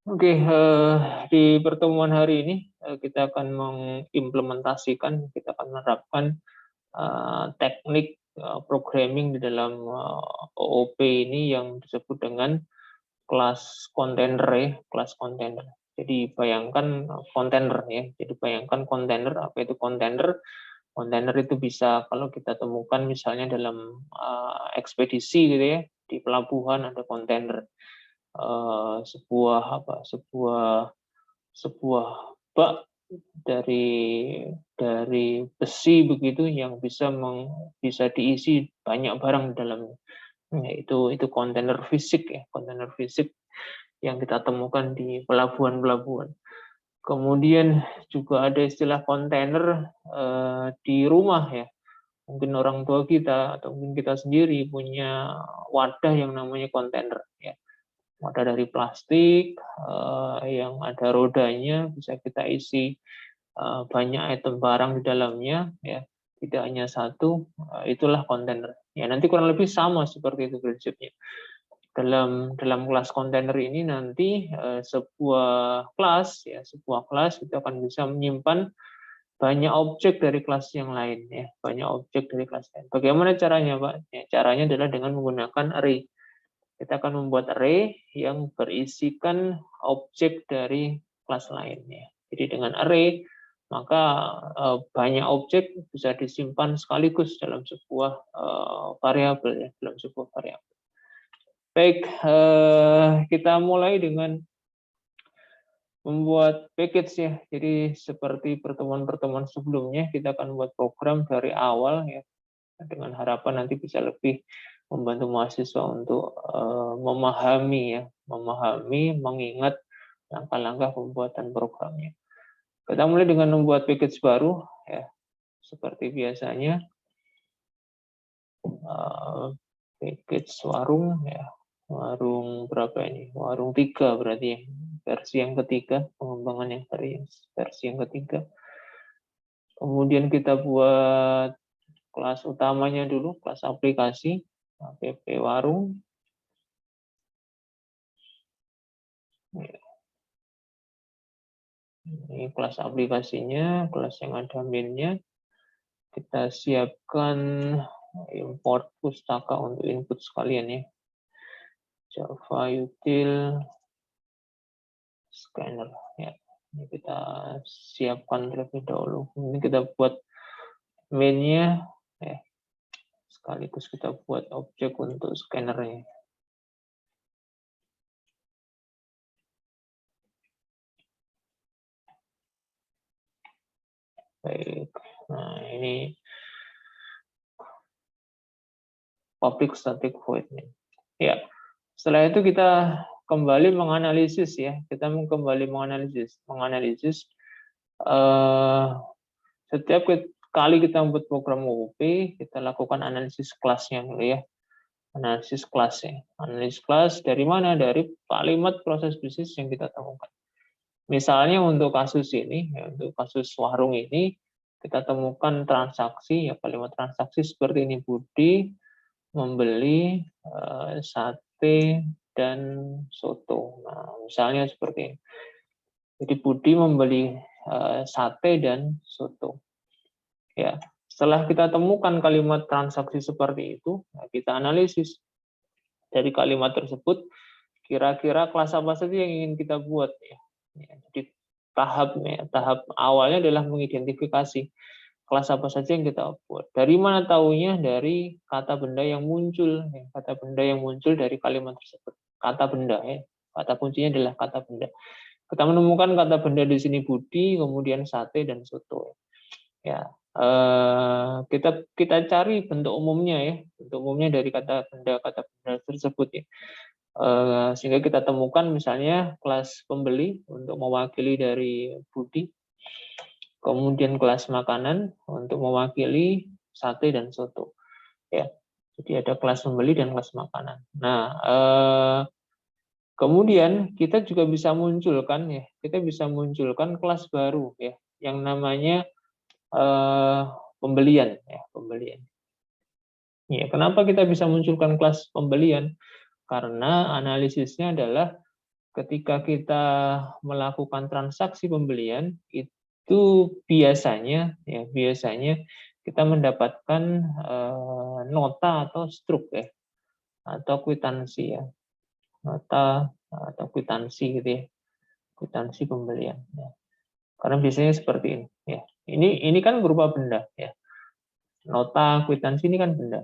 Oke, di pertemuan hari ini kita akan mengimplementasikan, kita akan menerapkan teknik programming di dalam OOP ini yang disebut dengan kelas kontainer ya, kelas kontainer. Jadi bayangkan kontainer ya. Jadi bayangkan kontainer, apa itu kontainer? Kontainer itu bisa kalau kita temukan misalnya dalam ekspedisi gitu ya, di pelabuhan ada kontainer. Sebuah sebuah bak dari besi begitu yang bisa diisi banyak barang di dalamnya. Nah, itu kontainer fisik ya, kontainer fisik yang kita temukan di pelabuhan-pelabuhan. Kemudian juga ada istilah kontainer di rumah ya. Mungkin orang tua kita atau mungkin kita sendiri punya wadah yang namanya kontainer ya. Wadah dari plastik yang ada rodanya, bisa kita isi banyak item barang di dalamnya ya, tidak hanya satu. Itulah kontainer ya. Nanti kurang lebih sama seperti itu prinsipnya. Dalam kelas kontainer ini nanti sebuah kelas itu akan bisa menyimpan banyak objek dari kelas yang lain ya, banyak objek dari kelas lain. Bagaimana caranya, Pak? Ya, caranya adalah dengan menggunakan array. Kita akan membuat array yang berisikan objek dari kelas lainnya. Jadi dengan array, maka banyak objek bisa disimpan sekaligus dalam sebuah variabel ya, dalam sebuah variabel. Baik, kita mulai dengan membuat package ya. Jadi seperti pertemuan-pertemuan sebelumnya, kita akan membuat program dari awal ya, dengan harapan nanti bisa lebih membantu mahasiswa untuk memahami, mengingat langkah-langkah pembuatan programnya. Kita mulai dengan membuat package baru ya, seperti biasanya. Package warung ya, warung berapa ini? Warung 3 berarti ya, versi yang ketiga, pengembangan yang versi yang ketiga. Kemudian kita buat kelas utamanya dulu, kelas aplikasi, app warung. Ini kelas aplikasinya, kelas yang ada main-nya. Kita siapkan import pustaka untuk input sekalian ya. Java util scanner ya. Ini kita siapkan terlebih dahulu. Ini kita buat main-nya ya. Sekaligus kita buat objek untuk scannernya. Baik. Nah, ini public static void. Ya. Setelah itu kita kembali menganalisis ya. Kita kembali menganalisis setiap kali kita membuat program OOP, kita lakukan analisis kelasnya dulu ya. Analisis kelasnya. Analisis kelas dari mana? Dari kalimat proses bisnis yang kita temukan. Misalnya untuk kasus ini, ya, untuk kasus warung ini, kita temukan transaksi, ya kalimat transaksi seperti ini, Budi membeli sate dan soto. Nah, misalnya seperti ini. Jadi Budi membeli sate dan soto. Ya, setelah kita temukan kalimat transaksi seperti itu, kita analisis dari kalimat tersebut, kira-kira kelas apa saja yang ingin kita buat ya. Jadi tahap awalnya adalah mengidentifikasi kelas apa saja yang kita buat. Dari mana tahunya? Dari kata benda yang muncul, ya. Kata benda yang muncul dari kalimat tersebut. Kata benda ya. Kata kuncinya adalah kata benda. Kita menemukan kata benda di sini Budi, kemudian sate dan soto. Ya, kita cari bentuk umumnya ya, bentuk umumnya dari kata benda tersebut ya. Sehingga kita temukan misalnya kelas pembeli untuk mewakili dari Budi, kemudian kelas makanan untuk mewakili sate dan soto. Ya, jadi ada kelas pembeli dan kelas makanan. Nah, kemudian kita juga bisa munculkan ya, kita bisa munculkan kelas baru ya, yang namanya pembelian ya, pembelian. Ya, kenapa kita bisa munculkan kelas pembelian? Karena analisisnya adalah ketika kita melakukan transaksi pembelian itu biasanya kita mendapatkan nota atau struk ya, atau kwitansi ya, nota atau kwitansi gitu ya, kwitansi pembelian ya. Karena biasanya seperti ini ya. Ini kan berupa benda ya. Nota kwitansi ini kan benda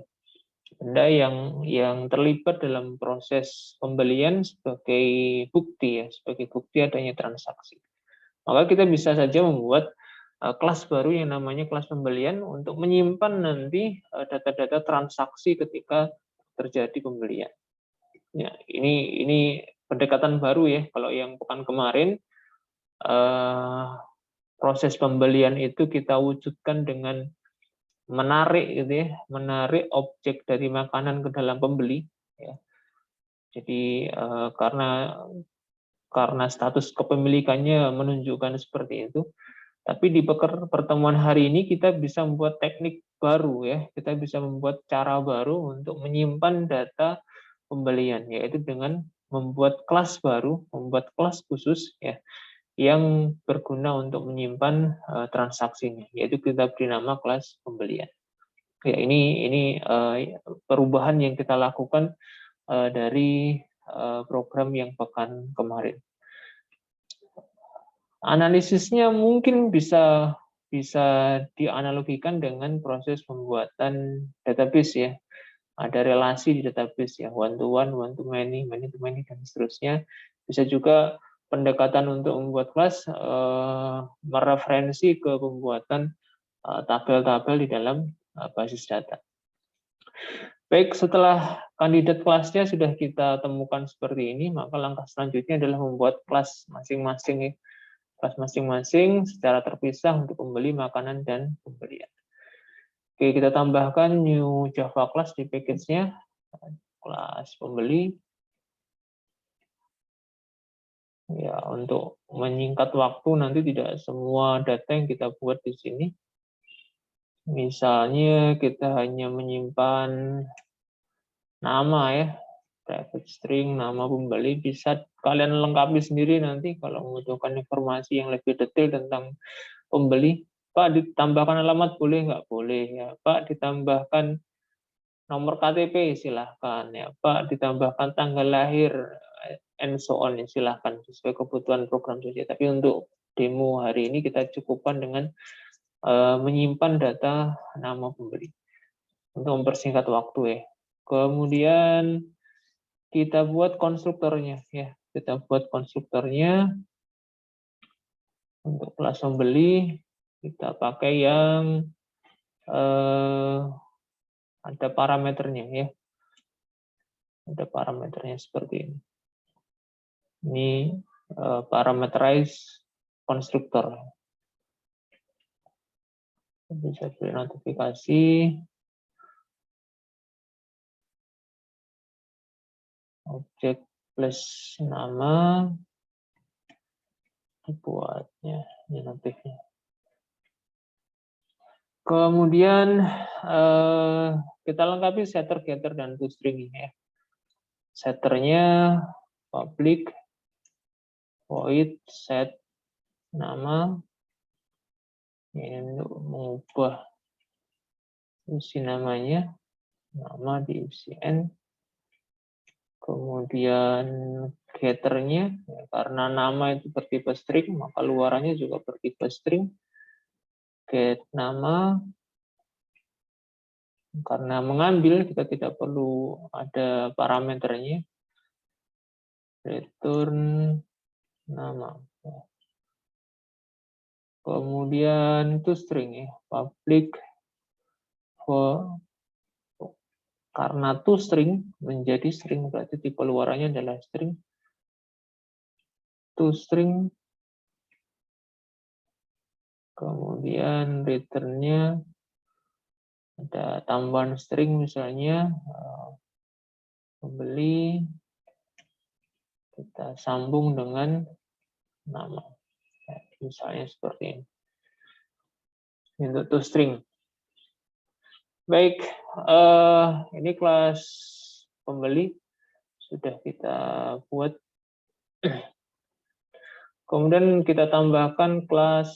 yang terlibat dalam proses pembelian sebagai bukti ya, sebagai bukti adanya transaksi. Maka kita bisa saja membuat kelas baru yang namanya kelas pembelian untuk menyimpan nanti data-data transaksi ketika terjadi pembelian. Ya, ini pendekatan baru ya. Kalau yang pekan kemarin proses pembelian itu kita wujudkan dengan menarik gitu ya, menarik objek dari makanan ke dalam pembeli ya. Jadi karena status kepemilikannya menunjukkan seperti itu, tapi di pertemuan hari ini kita bisa membuat teknik baru ya, kita bisa membuat cara baru untuk menyimpan data pembelian, yaitu dengan membuat kelas baru, membuat kelas khusus ya yang berguna untuk menyimpan transaksinya, yaitu kita beri nama kelas pembelian. Ya, ini perubahan yang kita lakukan dari program yang pekan kemarin. Analisisnya mungkin bisa dianalogikan dengan proses pembuatan database ya. Ada relasi di database ya, one to one to many, many to many, dan seterusnya. Bisa juga pendekatan untuk membuat kelas mereferensi ke pembuatan tabel-tabel di dalam basis data. Baik, setelah kandidat kelasnya sudah kita temukan seperti ini, maka langkah selanjutnya adalah membuat kelas masing-masing, kelas masing-masing secara terpisah untuk pembeli, makanan, dan pembelian. Oke, kita tambahkan new Java class di package-nya, kelas pembeli. Ya, untuk menyingkat waktu nanti tidak semua data yang kita buat di sini. Misalnya kita hanya menyimpan nama ya, private string, nama pembeli, bisa kalian lengkapi sendiri nanti kalau membutuhkan informasi yang lebih detail tentang pembeli. Pak, ditambahkan alamat boleh nggak? Boleh ya. Pak, ditambahkan nomor KTP silahkan ya. Pak, ditambahkan tanggal lahir and so on ya, silahkan sesuai kebutuhan program saja. Tapi untuk demo hari ini kita cukupkan dengan menyimpan data nama pembeli untuk mempersingkat waktu ya. Kemudian kita buat konstruktornya ya. Kita buat konstruktornya untuk kelas pembeli. Kita pakai yang ada parameternya ya. Ada parameternya seperti ini. Ini parameterize konstruktor. Bisa beri notifikasi. Objek plus nama dibuatnya ini notifnya. Kemudian kita lengkapi setter, getter, dan toString ini ya. Setternya public void set nama ini untuk mengubah isi namanya, nama diisi n. Kemudian getternya ya, karena nama itu bertipe string maka luarannya juga bertipe string. Get nama, karena mengambil kita tidak perlu ada parameternya. Return nama. Kemudian itu string ya, public for, karena toString menjadi string berarti tipe luarannya adalah string. toString. Kemudian returnnya ada tambahan string misalnya pembeli, kita sambung dengan nama misalnya seperti ini untuk toString. Baik, ini kelas pembeli sudah kita buat. Kemudian kita tambahkan kelas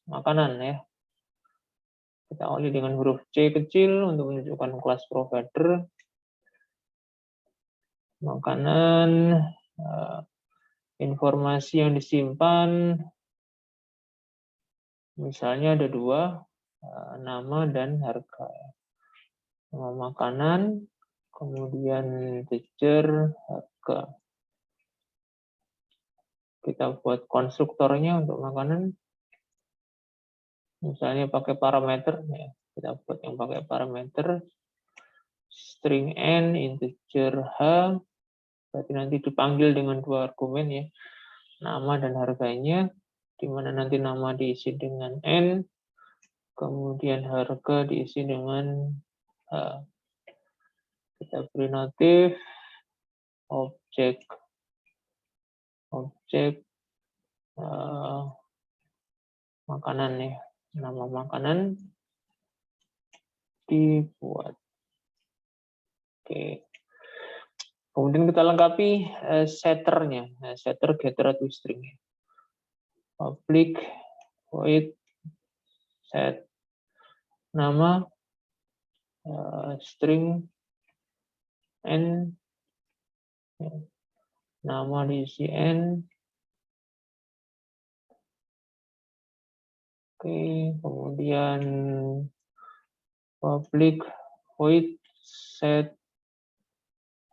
makanan ya. Kita awali dengan huruf C kecil untuk menunjukkan kelas provider. Makanan, informasi yang disimpan, misalnya ada dua, nama dan harga. Nama makanan, kemudian integer, harga. Kita buat konstruktornya untuk makanan, misalnya pakai parameter, ya. Kita buat yang pakai parameter, string n, integer h, berarti nanti dipanggil dengan dua argumen ya, nama dan harganya, di mana nanti nama diisi dengan n, kemudian harga diisi dengan h. Kita beri notif objek makanan ya, nama makanan dibuat. Oke. Kemudian kita lengkapi setternya, setter getter atau string. Public void set nama string n, nama diisi n. Oke, kemudian public void set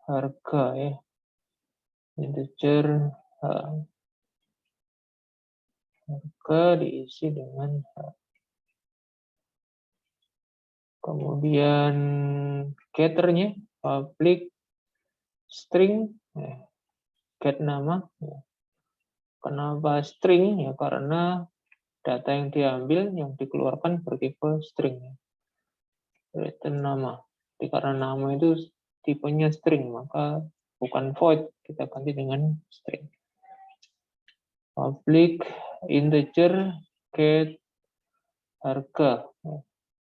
harga ya, integer harga diisi dengan kemudian getternya public string get nama. Kenapa string ya, karena data yang diambil yang dikeluarkan bertipe string, return nama. Jadi karena nama itu tipenya string, maka bukan void, kita ganti dengan string. Public integer get harga.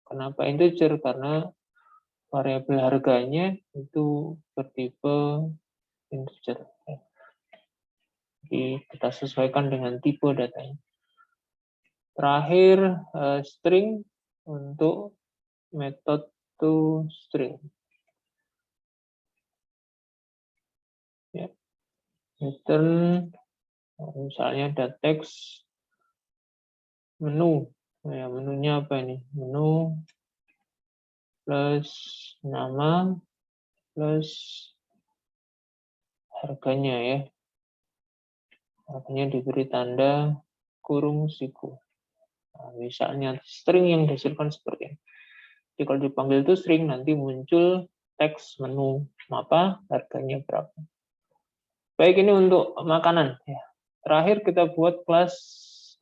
Kenapa integer? Karena variabel harganya itu bertipe integer. Jadi kita sesuaikan dengan tipe datanya. Terakhir string untuk method to string. Ya. Return misalnya ada teks menu. Ya, menunya apa ini? Menu plus nama plus harganya ya. Harganya diberi tanda kurung siku. Nah, misalnya string yang dihasilkan seperti ini. Jadi kalau dipanggil itu string, nanti muncul teks menu apa, harganya berapa. Baik, ini untuk makanan. Ya. Terakhir kita buat kelas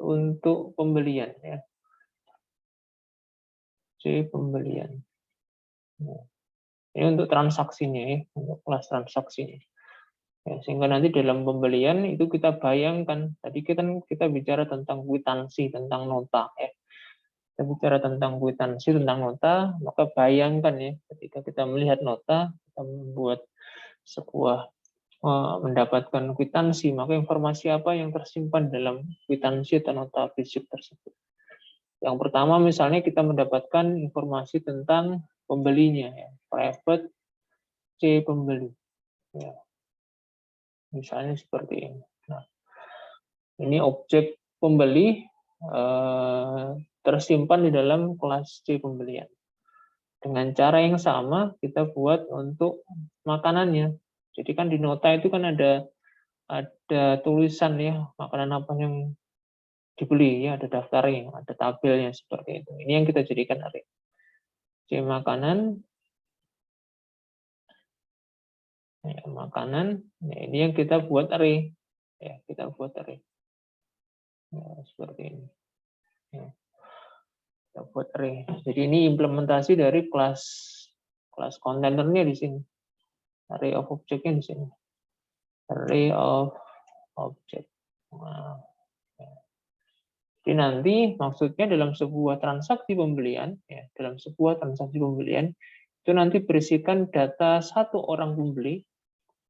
untuk pembelian. Ya. C pembelian. Nah, ini untuk transaksinya ya, untuk kelas transaksinya. Ya, sehingga nanti dalam pembelian itu kita bayangkan, tadi kita bicara tentang kwitansi, tentang nota ya. Kita bicara tentang kwitansi, tentang nota, maka bayangkan ya, ketika kita melihat nota, kita membuat sebuah mendapatkan kwitansi, maka informasi apa yang tersimpan dalam kwitansi atau nota fisik tersebut. Yang pertama misalnya kita mendapatkan informasi tentang pembelinya, ya. Private C pembeli. Ya. Misalnya seperti ini. Nah, ini objek pembeli tersimpan di dalam kelas C pembelian. Dengan cara yang sama kita buat untuk makanannya. Jadi kan di nota itu kan ada tulisan ya, makanan apa yang dibeli ya, ada daftarnya, ada tabelnya seperti itu. Ini yang kita jadikan array. C makanan, ya, makanan, ya, ini yang kita buat array. Ya, kita buat array. Ya, seperti ini. Ya. Kita buat array. Jadi ini implementasi dari kelas kontainernya di sini. Array of object-nya di sini. Array of object. Nah, ya. Jadi nanti maksudnya dalam sebuah transaksi pembelian, ya, dalam sebuah transaksi pembelian itu nanti berisikan data satu orang pembeli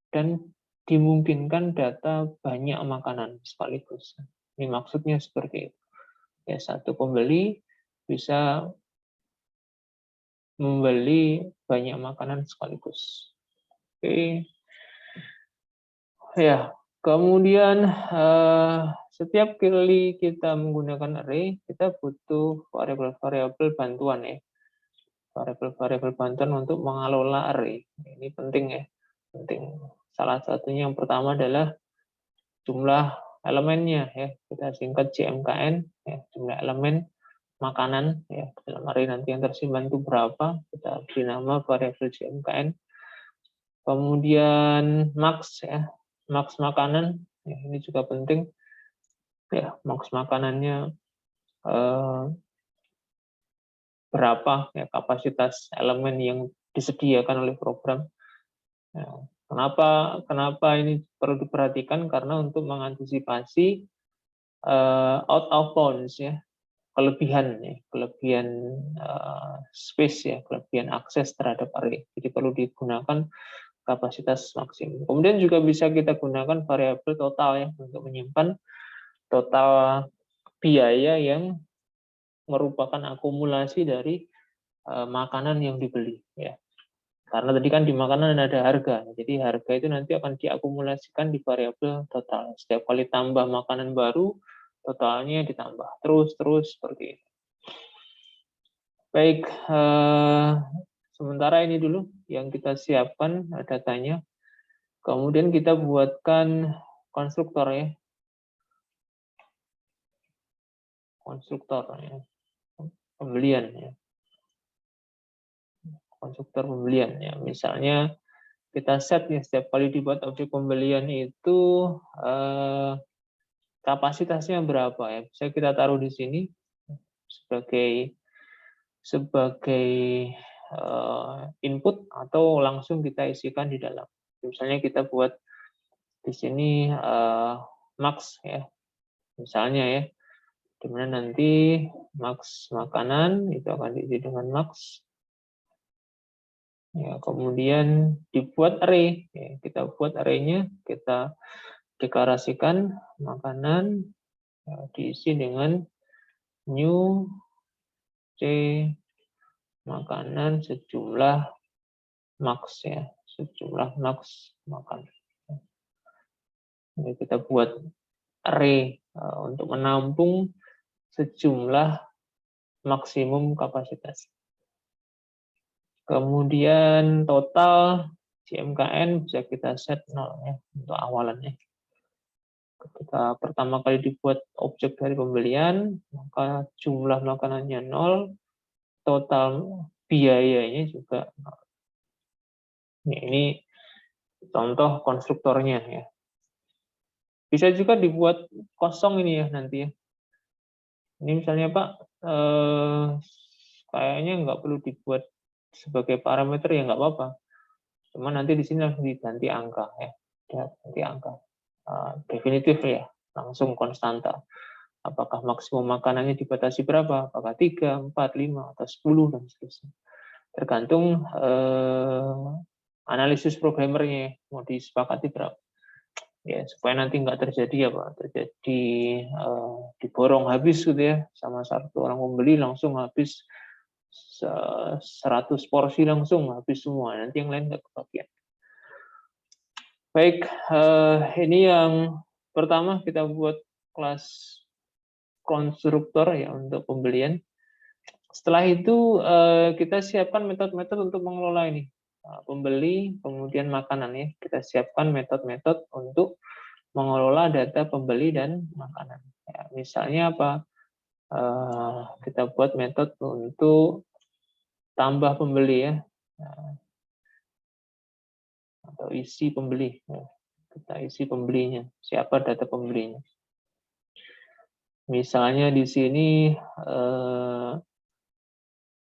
dan dimungkinkan data banyak makanan sekaligus. Ini maksudnya seperti itu. Ya, satu pembeli bisa membeli banyak makanan sekaligus. Oke. Ya, kemudian setiap kali kita menggunakan array, kita butuh variabel-variabel bantuan ya. Variabel-variabel bantuan untuk mengelola array. Ini penting ya. Penting. Salah satunya yang pertama adalah jumlah elemennya ya. Kita singkat JMKN ya, jumlah elemen makanan ya. Dalam array nanti yang tersimpan itu berapa? Kita beri nama variabel JMKN. Kemudian max ya. Max makanan ya, ini juga penting ya, max makanannya berapa ya, kapasitas elemen yang disediakan oleh program. Ya, kenapa ini perlu diperhatikan? Karena untuk mengantisipasi out of bounds ya, kelebihan space ya, kelebihan akses terhadap array. Jadi perlu digunakan kapasitas maksimum. Kemudian juga bisa kita gunakan variabel total ya untuk menyimpan total biaya yang merupakan akumulasi dari makanan yang dibeli ya. Karena tadi kan di makanan ada harga, jadi harga itu nanti akan diakumulasikan di variabel total. Setiap kali tambah makanan baru, totalnya ditambah terus seperti itu. Baik, sementara ini dulu yang kita siapkan datanya. Kemudian kita buatkan konstruktor ya. Konstruktor ya. Pembelian ya. Konstruktor pembelian ya. Misalnya kita set ya, setiap kali dibuat objek pembelian itu kapasitasnya berapa ya. Bisa kita taruh di sini sebagai input atau langsung kita isikan di dalam. Misalnya kita buat di sini max ya, misalnya ya, dimana nanti max makanan itu akan diisi dengan max. Ya, kemudian dibuat array, ya, kita buat arraynya, kita deklarasikan makanan ya, diisi dengan new c makanan sejumlah max ya, sejumlah max makan. Jadi kita buat array untuk menampung sejumlah maksimum kapasitas. Kemudian total JMKN bisa kita set 0 ya untuk awalannya. Ketika pertama kali dibuat objek dari pembelian, maka jumlah makanannya 0, total biayanya juga 0. Ini contoh konstruktornya ya. Bisa juga dibuat kosong ini ya nanti ya. Ini misalnya Pak, kayaknya nggak perlu dibuat sebagai parameter ya nggak apa-apa. Cuma nanti di sini langsung diganti angka ya, ganti angka definitif ya, langsung konstanta. Apakah maksimum makanannya dibatasi berapa? Apakah 3, 4, 5, atau 10 dan seterusnya. Tergantung analisis programmernya mau disepakati berapa. Ya supaya nanti nggak terjadi terjadi diborong habis gitu ya, sama satu orang pembeli langsung habis 100 porsi langsung habis semua, nanti yang lain nggak kebagian. Baik, ini yang pertama kita buat kelas konstruktor ya untuk pembelian. Setelah itu kita siapkan metode-metode untuk mengelola ini, pembeli kemudian makanan ya. Kita siapkan metode-metode untuk mengelola data pembeli dan makanan. Ya, misalnya apa? Kita buat metode untuk tambah pembeli ya, atau isi pembeli. Ya. Kita isi pembelinya, siapa data pembelinya. Misalnya di sini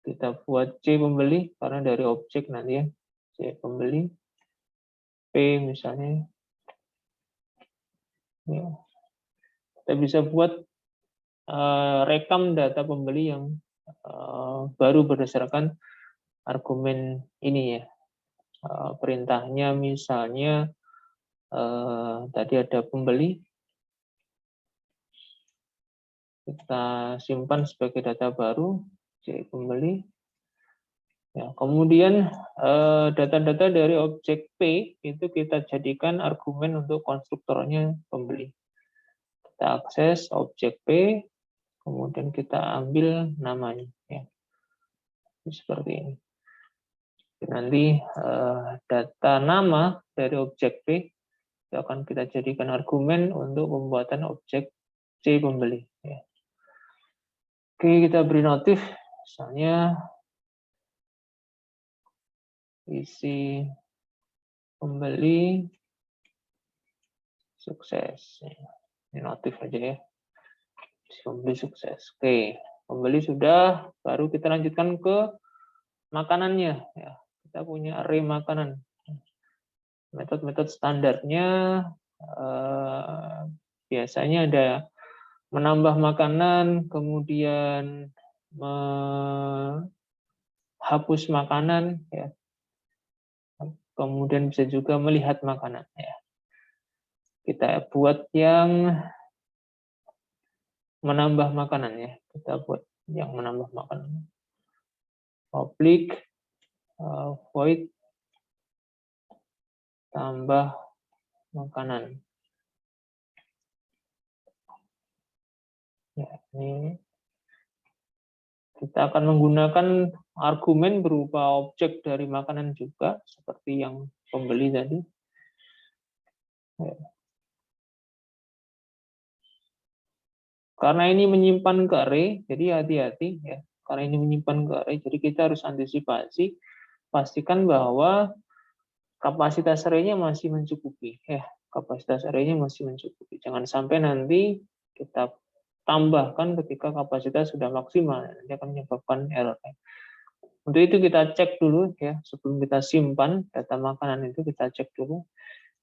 kita buat C pembeli karena dari objek nanti ya, C pembeli, P misalnya. Ya. Kita bisa buat rekam data pembeli yang baru berdasarkan argumen ini ya. Perintahnya misalnya tadi ada pembeli, kita simpan sebagai data baru, C pembeli. Ya, kemudian data-data dari objek P itu kita jadikan argumen untuk konstruktornya pembeli. Kita akses objek P, kemudian kita ambil namanya. Ya. Seperti ini. Nanti data nama dari objek P itu akan kita jadikan argumen untuk pembuatan objek C pembeli. Ya. Oke, kita beri notif, misalnya isi pembeli sukses. Ini notif aja ya. Isi pembeli sukses. Oke, pembeli sudah, baru kita lanjutkan ke makanannya. Ya, kita punya array makanan. Metode-metode standarnya biasanya ada menambah makanan, kemudian menghapus makanan, ya. Kemudian bisa juga melihat makanan. Ya. Kita buat yang menambah makanan ya. Kita buat yang menambah makanan. Public void tambah makanan. Ya, ini kita akan menggunakan argumen berupa objek dari makanan juga, seperti yang pembeli tadi. Ya. Karena ini menyimpan ke array, jadi hati-hati ya. Karena ini menyimpan ke array, jadi kita harus antisipasi, pastikan bahwa kapasitas array-nya masih mencukupi. Ya, kapasitas array-nya masih mencukupi. Jangan sampai nanti kita tambahkan ketika kapasitas sudah maksimal, nanti akan menyebabkan error. Untuk itu kita cek dulu ya, sebelum kita simpan data makanan itu kita cek dulu.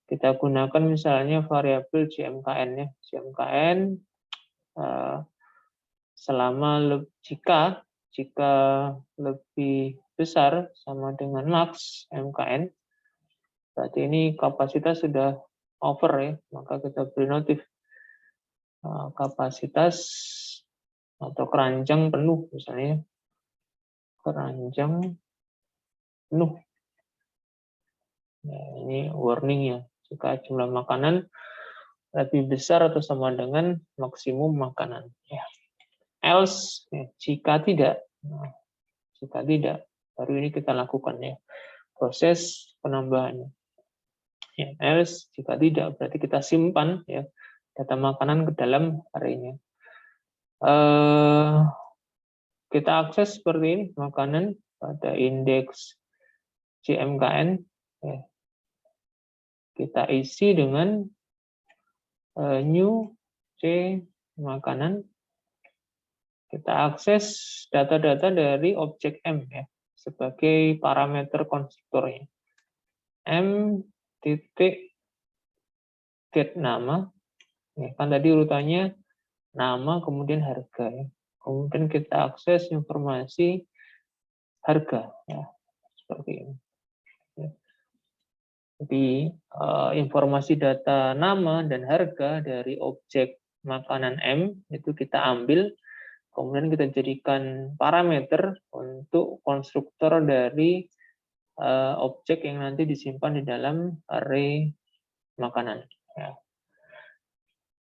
Kita gunakan misalnya variabel JMKN ya, JMKN selama jika lebih besar sama dengan max MKN, berarti ini kapasitas sudah over ya, maka kita beri notif kapasitas atau keranjang penuh misalnya, keranjang penuh. Nah, ini warningnya, jika jumlah makanan lebih besar atau sama dengan maksimum makanan. Ya. Else, ya, jika tidak, baru ini kita lakukan ya proses penambahannya. Ya, else, jika tidak, berarti kita simpan ya data makanan ke dalam array-nya. Kita akses seperti ini makanan pada indeks JMKN. Ya. Kita isi dengan new C makanan. Kita akses data-data dari objek M ya sebagai parameter konstruktornya. M titik get nama, ya, kan tadi urutannya nama kemudian harga ya. Kemudian kita akses informasi harga ya seperti ini. Ya. Jadi informasi data nama dan harga dari objek makanan M itu kita ambil. Kemudian kita jadikan parameter untuk konstruktor dari objek yang nanti disimpan di dalam array makanan. Ya.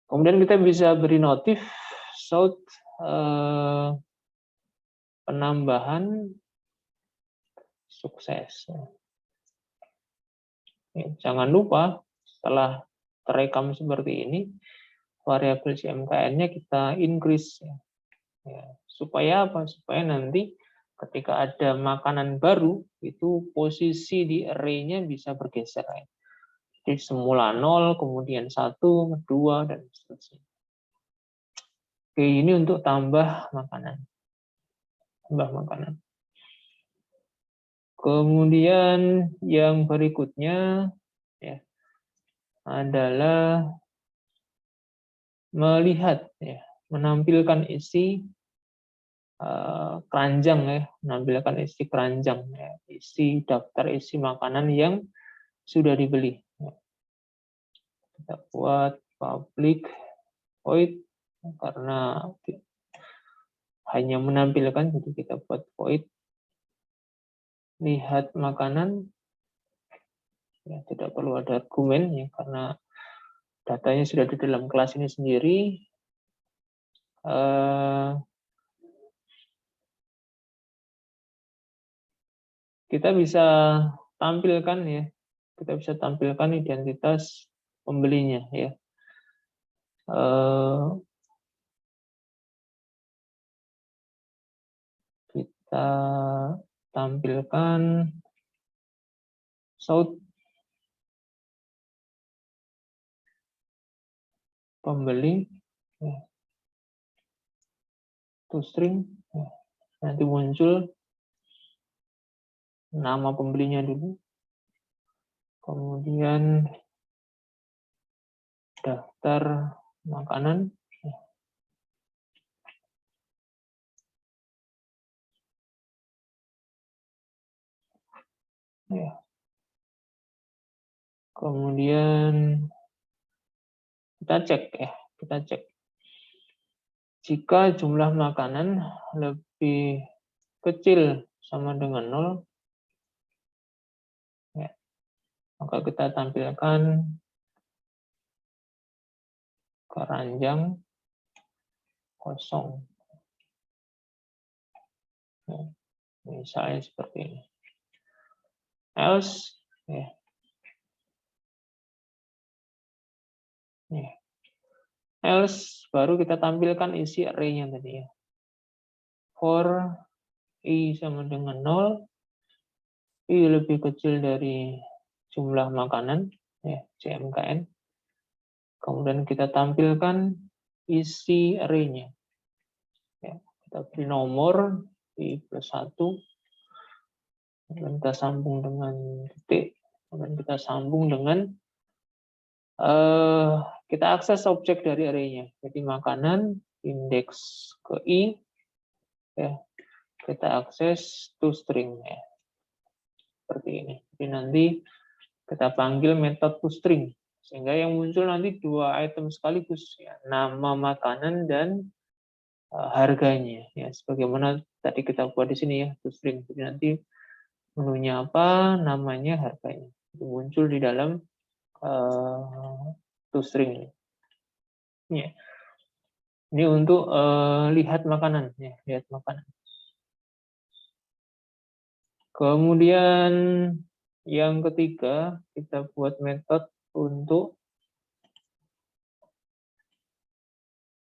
Kemudian kita bisa beri notif sort penambahan sukses. Ya, jangan lupa setelah terekam seperti ini, variabel JMKN-nya kita increase. Ya, supaya apa? Supaya nanti ketika ada makanan baru, itu posisi di array-nya bisa bergeser. Ya. Jadi semula 0, kemudian 1, 2, dan seterusnya. Oke, ini untuk tambah makanan. Tambah makanan. Kemudian yang berikutnya ya, adalah melihat, ya, menampilkan isi keranjang ya, menampilkan isi keranjang ya, isi daftar isi makanan yang sudah dibeli. Ya. Kita buat public void karena hanya menampilkan, jadi kita buat void lihat makanan, ya, tidak perlu ada argumen ya, karena datanya sudah di dalam kelas ini sendiri. Kita bisa tampilkan ya, kita bisa tampilkan identitas pembelinya ya. Kita tampilkan shout pembeli ya, toString ya. Nanti muncul nama pembelinya dulu, kemudian daftar makanan ya. Kemudian kita cek ya, kita cek jika jumlah makanan lebih kecil sama dengan 0 ya, maka kita tampilkan keranjang kosong ya, misalnya seperti ini. Else ya, ya. Else baru kita tampilkan isi array-nya tadi ya. For i sama dengan 0, i lebih kecil dari jumlah makanan ya, CMKN. Kemudian kita tampilkan isi array-nya. Ya, kita beri nomor i plus 1, kemudian kita sambung dengan titik, kemudian kita sambung dengan kita akses objek dari array-nya. Jadi makanan indeks ke i ya, kita akses toString ya. Seperti ini. Jadi nanti kita panggil metode toString sehingga yang muncul nanti dua item sekaligus ya, nama makanan dan harganya ya, sebagaimana tadi kita buat di sini ya, toString. Jadi nanti menunya apa, namanya, harganya itu muncul di dalam toString ya. Ini untuk lihat makanan ya, lihat makanan. Kemudian yang ketiga, kita buat metode untuk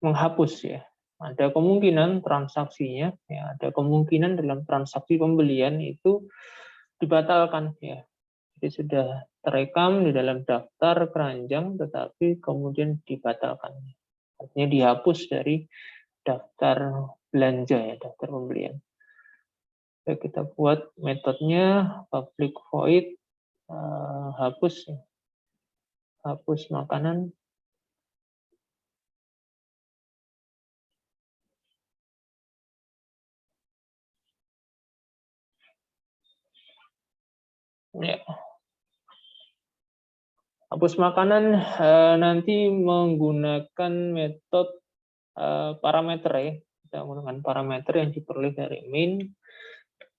menghapus ya. Ada kemungkinan transaksinya, ya, ada kemungkinan dalam transaksi pembelian itu dibatalkan ya. Jadi sudah terekam di dalam daftar keranjang, tetapi kemudian dibatalkan. Artinya dihapus dari daftar belanja ya, daftar pembelian. Oke, kita buat metodenya public void hapus ya. Hapus makanan. Ya. Hapus makanan nanti menggunakan metode parameter ya. Kita menggunakan parameter yang diperoleh dari main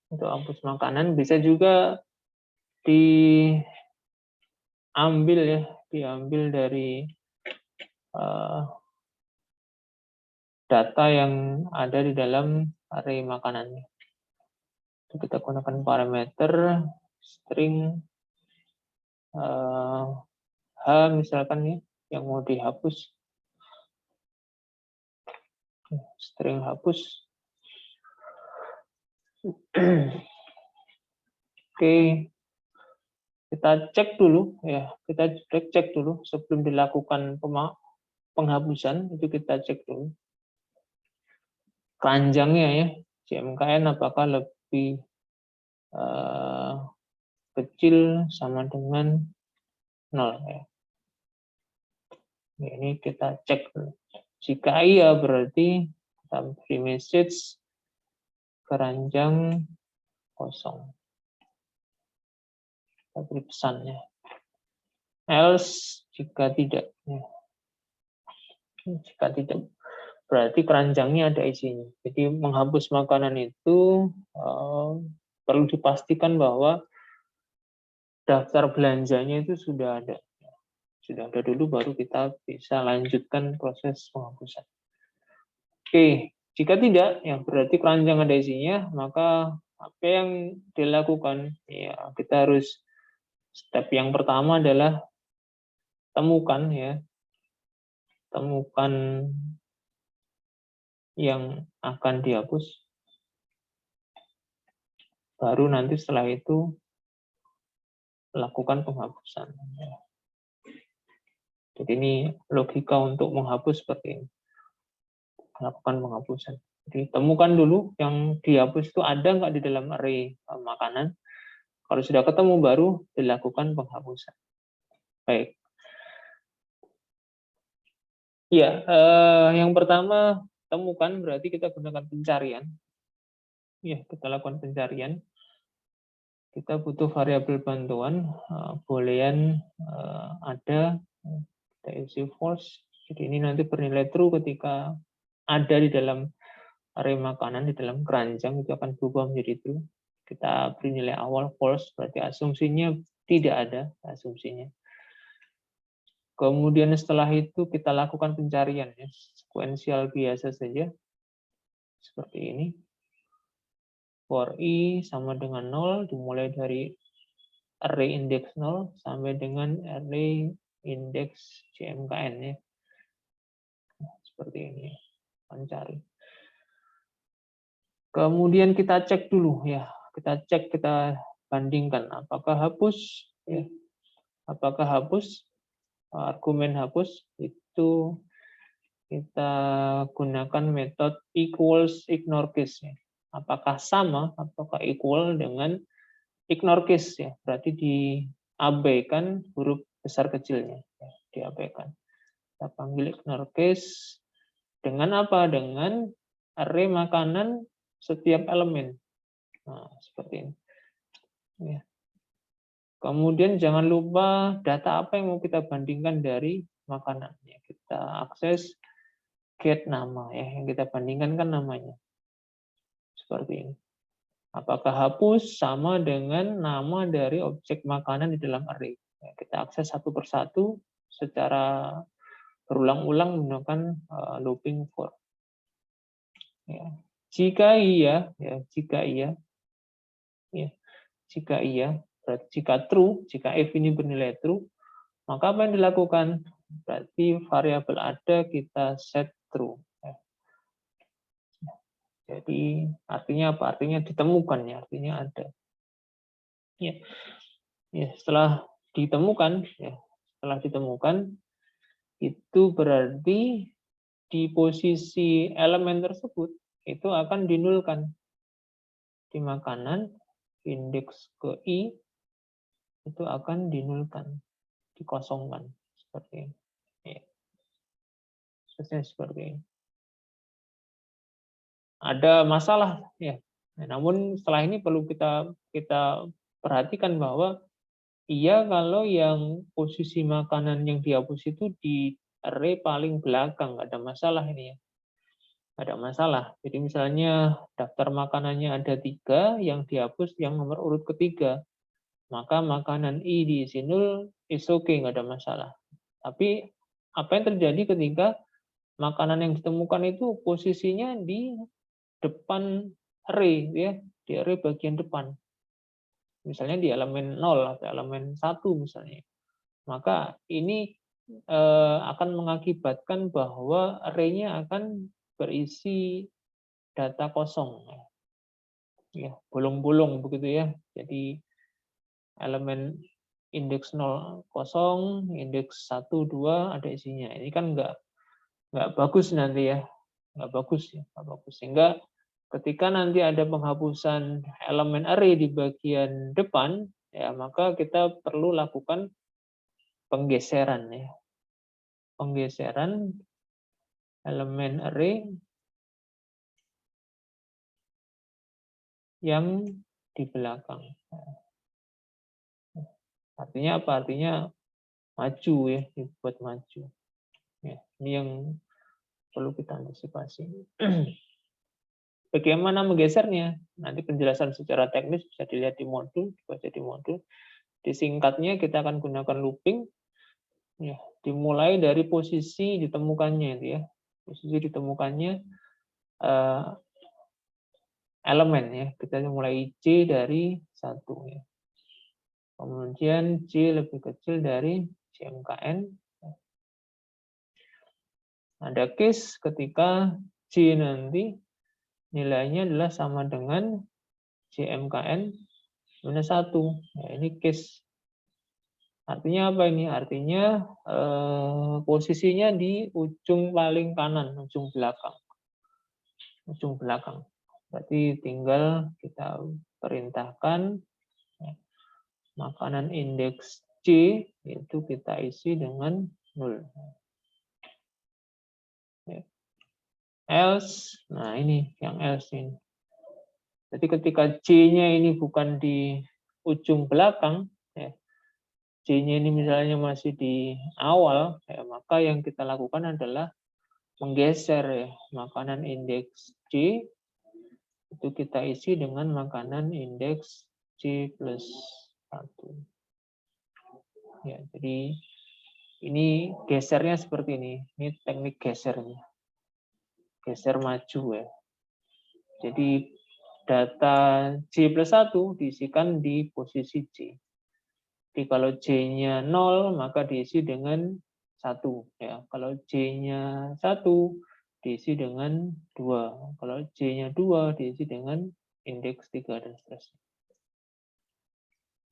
untuk hapus makanan. Bisa juga diambil ya, diambil dari data yang ada di dalam array makanannya. Kita gunakan parameter string H misalkan ya, yang mau dihapus. String hapus. Oke, kita cek dulu ya, kita cek dulu sebelum dilakukan penghapusan, itu kita cek dulu keranjangnya ya, CMKN apakah lebih kecil sama dengan 0 ya. Ini kita cek dulu. Jika iya berarti kita beri message keranjang kosong. Kita beri pesannya. Else jika tidak. Ya. Jika tidak. berarti keranjangnya ada isinya. Jadi menghapus makanan itu perlu dipastikan bahwa daftar belanjanya itu sudah ada. Sudah ada dulu baru kita bisa lanjutkan proses penghapusan. Oke, jika tidak, ya berarti keranjang ada isinya, maka apa yang dilakukan? Ya, kita harus step yang pertama adalah temukan yang akan dihapus. Baru nanti setelah itu lakukan penghapusan. Jadi ini logika untuk menghapus seperti ini. Lakukan penghapusan. Jadi temukan dulu yang dihapus itu ada nggak di dalam array makanan. Kalau sudah ketemu baru dilakukan penghapusan. Baik. Ya, yang pertama temukan berarti kita gunakan pencarian. Ya, kita lakukan pencarian. Kita butuh variabel bantuan, boolean ada, kita isi false. Jadi ini nanti bernilai true ketika ada di dalam array makanan, di dalam keranjang itu akan berubah menjadi true. Kita beri nilai awal false, berarti asumsinya tidak ada asumsinya. Kemudian setelah itu kita lakukan pencarian, ya, sekuensial biasa saja, seperti ini. For i sama dengan 0, dimulai dari array index 0 sampai dengan array index CMKN, ya. Seperti ini, mencari. Kemudian kita cek dulu, ya, kita bandingkan apakah hapus, ya, apakah hapus, argumen hapus itu kita gunakan metode equals ignore case, ya. Apakah sama, apakah equal dengan ignore case, ya, berarti diabaikan huruf besar kecilnya, ya, diabaikan. Kita panggil ignore case dengan apa? Dengan array makanan setiap elemen. Nah, seperti ini. Ya. Kemudian jangan lupa data apa yang mau kita bandingkan dari makanan. Ya, kita akses get nama, ya, yang kita bandingkan kan namanya. Seperti ini. Apakah hapus sama dengan nama dari objek makanan di dalam array? Ya, kita akses satu persatu secara berulang-ulang menggunakan looping for. Ya. Jika iya, ya, jika iya, berarti jika true, jika if ini bernilai true, maka apa yang dilakukan? Berarti variabel ada kita set true. Ya. Jadi artinya apa? Artinya ditemukan, ya, artinya ada. Ya, ya, setelah ditemukan, itu berarti di posisi elemen tersebut itu akan dinulkan. Di makanan indeks ke i itu akan dinulkan, dikosongkan seperti ini. Ya. Seperti ini. Ada masalah, ya. Namun setelah ini perlu kita perhatikan bahwa iya kalau yang posisi makanan yang dihapus itu di array paling belakang, nggak ada masalah ini, ya. Nggak ada masalah. Jadi misalnya daftar makanannya ada 3, yang dihapus yang nomor urut ketiga. Maka makanan i diisi 0, is okay, nggak ada masalah. Tapi apa yang terjadi ketika makanan yang ditemukan itu posisinya di depan array, ya, di array bagian depan. Misalnya di elemen 0 atau elemen 1 misalnya. Maka ini akan mengakibatkan bahwa array-nya akan berisi data kosong. Ya, bolong-bolong begitu, ya. Jadi elemen indeks 0 kosong, indeks 1 2 ada isinya. Ini kan nggak bagus nanti, ya. Nggak bagus, ya, nggak bagus. Sehingga ketika nanti ada penghapusan elemen array di bagian depan, ya, maka kita perlu lakukan penggeseran, ya. Penggeseran elemen array yang di belakang. Artinya apa? Artinya maju, ya, dibuat maju. Ya, ini yang perlu kita antisipasi. Bagaimana menggesernya? Nanti penjelasan secara teknis bisa dilihat di modul, dibaca di modul. Disingkatnya kita akan gunakan looping, ya, dimulai dari posisi ditemukannya, itu ya, posisi ditemukannya elemen, ya, kita mulai C dari 1, ya. Kemudian C lebih kecil dari CMKN. Ada case ketika C nanti nilainya adalah sama dengan CMKN minus 1. Nah, ini case. Artinya apa ini? Artinya posisinya di ujung paling kanan, ujung belakang. Ujung belakang. Berarti tinggal kita perintahkan makanan indeks C itu kita isi dengan 0. Else, nah ini yang else ini. Jadi ketika C-nya ini bukan di ujung belakang, ya, C-nya ini misalnya masih di awal, ya, maka yang kita lakukan adalah menggeser, ya, makanan indeks C itu kita isi dengan makanan indeks C plus 1. Ya, jadi ini gesernya seperti ini. Ini teknik gesernya. Geser maju, ya. Jadi data C plus 1 diisikan di posisi C. Jadi kalau C-nya 0, maka diisi dengan 1. Ya. Kalau C-nya 1, diisi dengan 2. Kalau C-nya 2, diisi dengan indeks 3, dan seterusnya.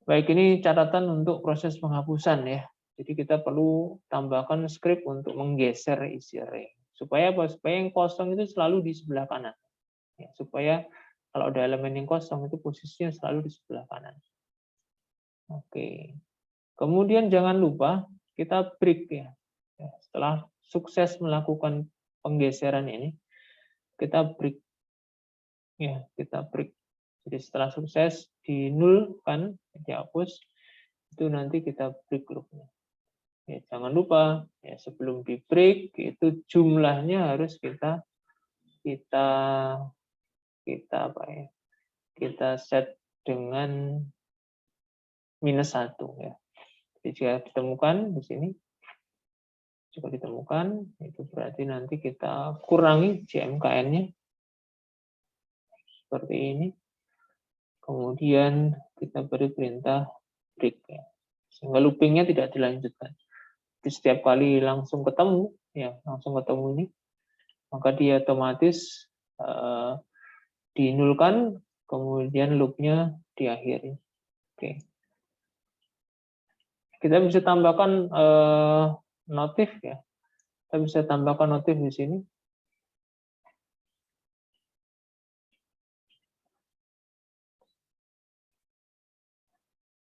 Baik, ini catatan untuk proses penghapusan, ya. Jadi kita perlu tambahkan script untuk menggeser isi array. Supaya apa? Supaya yang kosong itu selalu di sebelah kanan. Ya, supaya kalau ada elemen yang kosong itu posisinya selalu di sebelah kanan. Oke. Kemudian jangan lupa kita break, ya. Setelah sukses melakukan penggeseran ini, kita break. Ya, kita break. Jadi setelah sukses dinulkan, dihapus, itu nanti kita break loopnya. Ya, jangan lupa, ya, sebelum di break itu jumlahnya harus kita apa ya? Kita set dengan minus 1, ya. Jadi jika ditemukan di sini, jika ditemukan itu berarti nanti kita kurangi CMKN-nya seperti ini. Kemudian kita beri perintah break, ya. Sehingga loopingnya tidak dilanjutkan. Jadi setiap kali langsung ketemu, ya, langsung ketemu ini, maka dia otomatis dinulkan, kemudian loopnya diakhiri. Oke. Kita bisa tambahkan notif, ya. Kita bisa tambahkan notif di sini.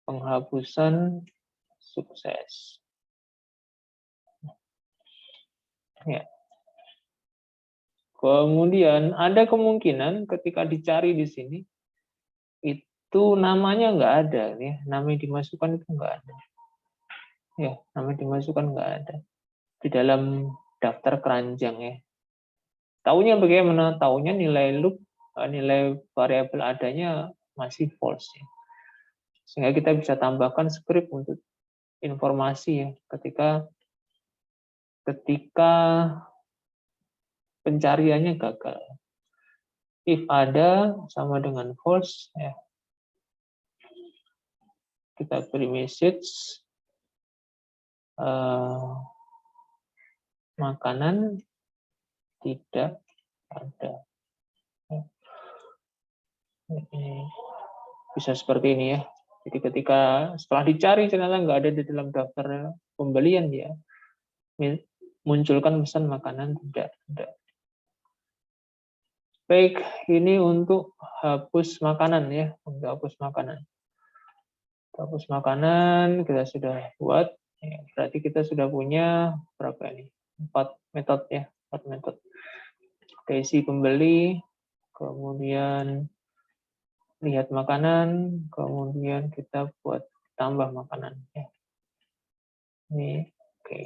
Penghapusan sukses. Ya. Kemudian ada kemungkinan ketika dicari di sini itu namanya nggak ada, ya. Nama yang dimasukkan itu nggak ada. Ya, nama yang dimasukkan nggak ada di dalam daftar keranjang, ya. Taunya bagaimana? Taunya nilai loop, nilai variabel adanya masih false, ya. Sehingga kita bisa tambahkan script untuk informasi, ya, ketika pencariannya gagal. If ada sama dengan false, ya, kita beri message makanan tidak ada. Bisa seperti ini, ya. Jadi ketika setelah dicari ternyata nggak ada di dalam daftar pembelian, ya, munculkan pesan makanan tidak ada. Baik, ini untuk hapus makanan, ya, untuk hapus makanan. Hapus makanan kita sudah buat, ya, berarti kita sudah punya berapa ini? 4 metode, ya, 4 metode. Isi pembeli, kemudian lihat makanan, kemudian kita buat tambah makanan, ya. Ini oke,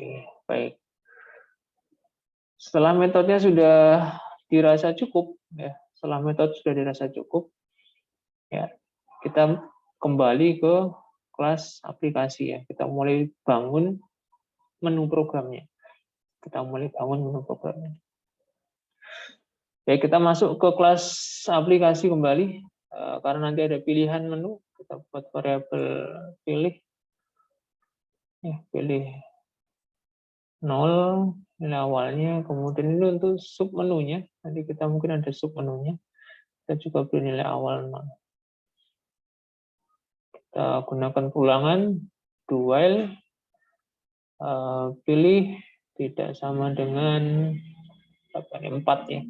baik. Setelah metodenya sudah dirasa cukup, ya, setelah metode sudah dirasa cukup, ya, kita kembali ke kelas aplikasi ya. Kita mulai bangun menu programnya. Kita mulai bangun menu programnya. Ya, kita masuk ke kelas aplikasi kembali, karena nanti ada pilihan menu. Kita buat variabel pilih, ya, pilih 0 nilai awalnya, kemudian ini untuk sub menunya, nanti kita mungkin ada sub menunya, kita juga beri nilai awal 0. Kita gunakan ulangan, do while, pilih tidak sama dengan 4 ya.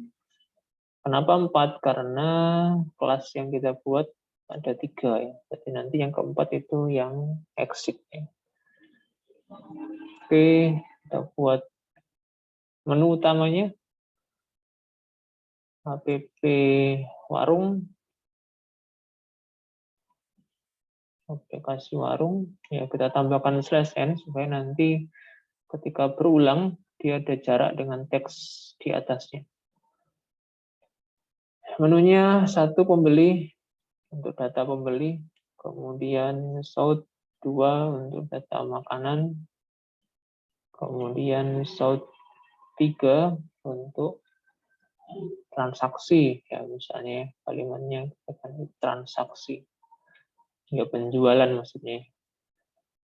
Kenapa 4? Karena kelas yang kita buat ada 3 ya, jadi nanti yang keempat itu yang exit ya. Oke, kita buat menu utamanya, app warung, aplikasi warung, ya kita tambahkan /n supaya nanti ketika berulang dia ada jarak dengan teks di atasnya. Menunya satu pembeli untuk data pembeli, kemudian sort 2 untuk data makanan, kemudian sort 3 untuk transaksi, ya misalnya kalimatnya transaksi, ya penjualan maksudnya.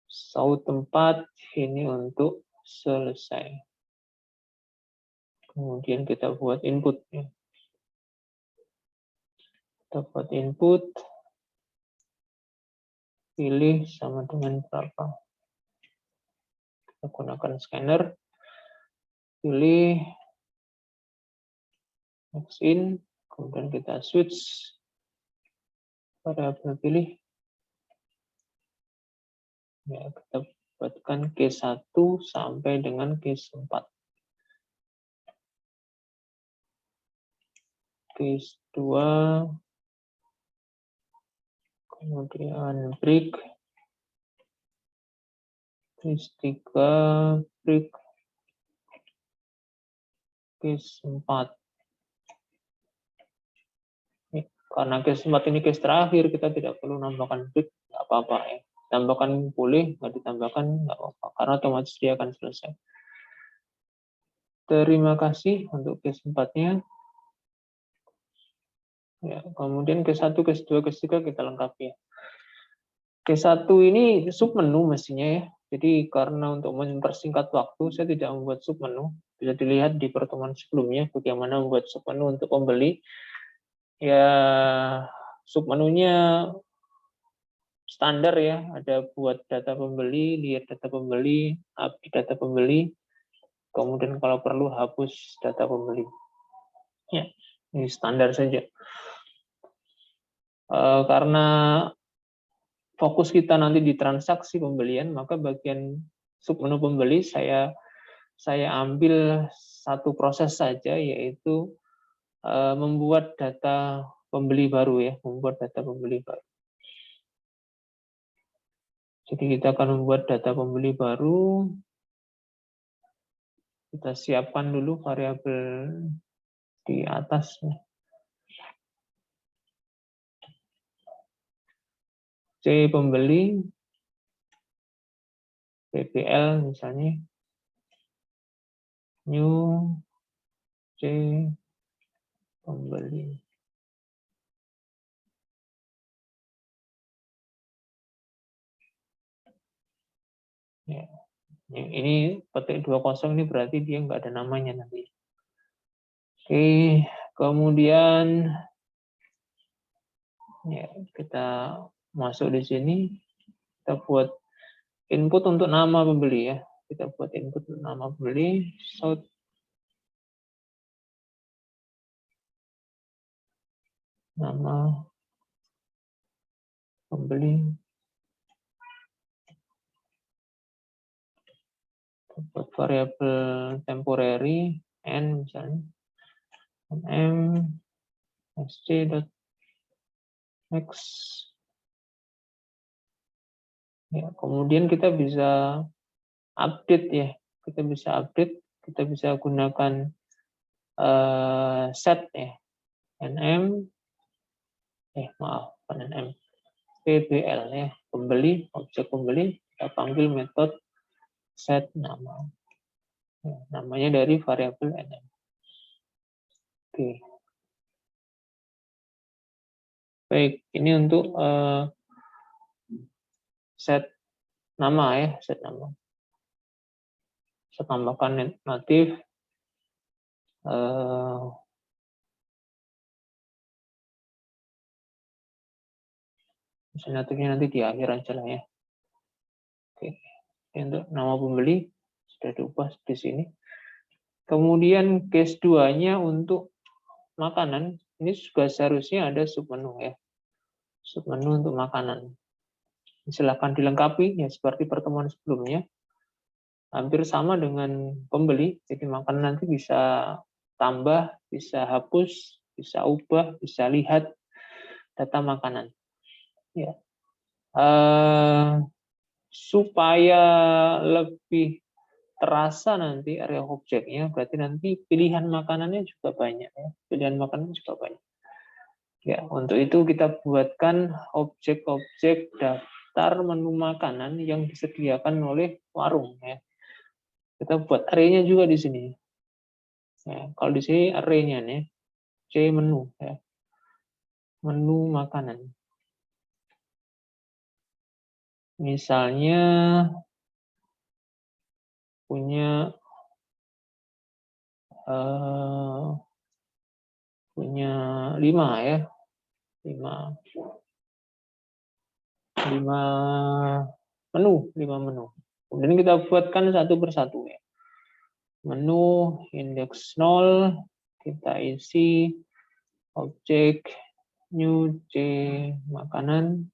Sort 4 ini untuk selesai. Kemudian kita buat input. Kita buat input, pilih sama dengan berapa. Kita gunakan scanner, pilih next in, kemudian kita switch variabel pilih. Ya, kita buatkan Q1 sampai dengan Q4. Q2, kemudian break, Q3 break, Q4. Karena case 4 ini case terakhir, kita tidak perlu nambahkan break, nggak apa-apa ya. Tambahkan boleh, nggak ditambahkan nggak apa-apa, karena otomatis dia akan selesai. Terima kasih untuk case 4-nya. Ya, kemudian case 1, case 2, case 3 kita lengkapi ya. Case 1 ini submenu mestinya ya. Jadi karena untuk mempersingkat waktu, saya tidak membuat submenu. Bisa dilihat di pertemuan sebelumnya bagaimana membuat submenu untuk pembeli. Ya, submenunya standar ya, ada buat data pembeli, lihat data pembeli, update data pembeli, kemudian kalau perlu hapus data pembeli. Ya, ini standar saja. Karena fokus kita nanti di transaksi pembelian, maka bagian submenu pembeli saya ambil satu proses saja, yaitu membuat data pembeli baru ya, membuat data pembeli baru. Jadi kita akan membuat data pembeli baru. Kita siapkan dulu variabel di atas. C pembeli, PPL misalnya, new C pembeli. Ya, ini petik 20 ini berarti dia nggak ada namanya nanti. Oke, kemudian ya kita masuk di sini, kita buat input untuk nama pembeli ya. Kita buat input untuk nama pembeli, sort nama pembeli, buat variabel temporary n misalnya, m sc.next. Ya, kemudian kita bisa update ya, kita bisa update kita bisa gunakan set ya, nm, maaf, bukan nm, pbl ya, pembeli, objek pembeli, kita panggil metode set nama. Ya, namanya dari variabel nm. Oke. Baik, ini untuk set nama ya, set nama. Saya tambahkan natif. Natifnya nanti di akhir aja lah ya. Oke. Untuk nama pembeli sudah diubah di sini. Kemudian case 2-nya untuk makanan, ini juga seharusnya ada submenu ya. Submenu untuk makanan. Silakan dilengkapi ya seperti pertemuan sebelumnya. Hampir sama dengan pembeli, jadi makanan nanti bisa tambah, bisa hapus, bisa ubah, bisa lihat data makanan. Ya. Supaya lebih terasa nanti area objeknya, berarti nanti pilihan makanannya juga banyak ya. Pilihan makanan juga banyak. Ya, untuk itu kita buatkan objek-objek daftar menu makanan yang disediakan oleh warung ya. Kita buat array-nya juga di sini. Ya, kalau di sini array-nya nih, C menu ya. Menu makanan. Misalnya punya 5 ya. 5 menu. Kemudian kita buatkan satu persatu ya. Menu indeks 0, kita isi objek new C makanan.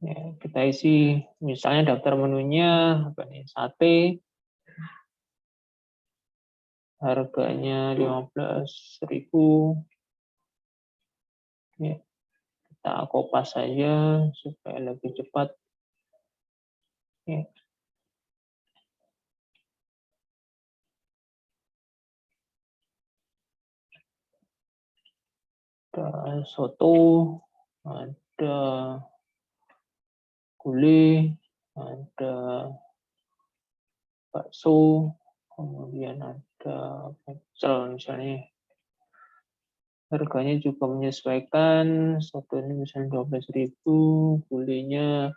Ya, kita isi misalnya daftar menunya apa nih, sate. Harganya 15.000. Ya, kita kopas saja supaya lebih cepat. Ya. Ada soto, ada gulai, ada bakso, kemudian ada pecel misalnya. Harganya juga menyesuaikan, soto ini misalnya 12.000, gulainya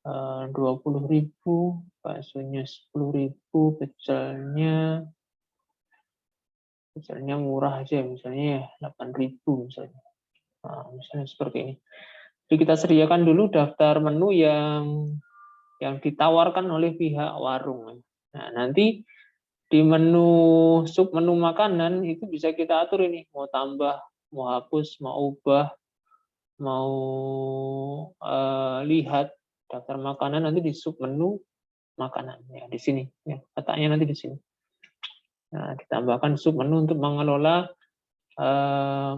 20.000, baksonya 10.000, pecelnya murah aja misalnya 8.000 misalnya. Nah, misalnya seperti ini. Jadi kita sediakan dulu daftar menu yang ditawarkan oleh pihak warung. Nah, nanti di submenu makanan itu bisa kita atur ini, mau tambah, mau hapus, mau ubah, mau lihat daftar makanan nanti di submenu makanan ya di sini ya, letaknya nanti di sini. Nah, ditambahkan submenu untuk mengelola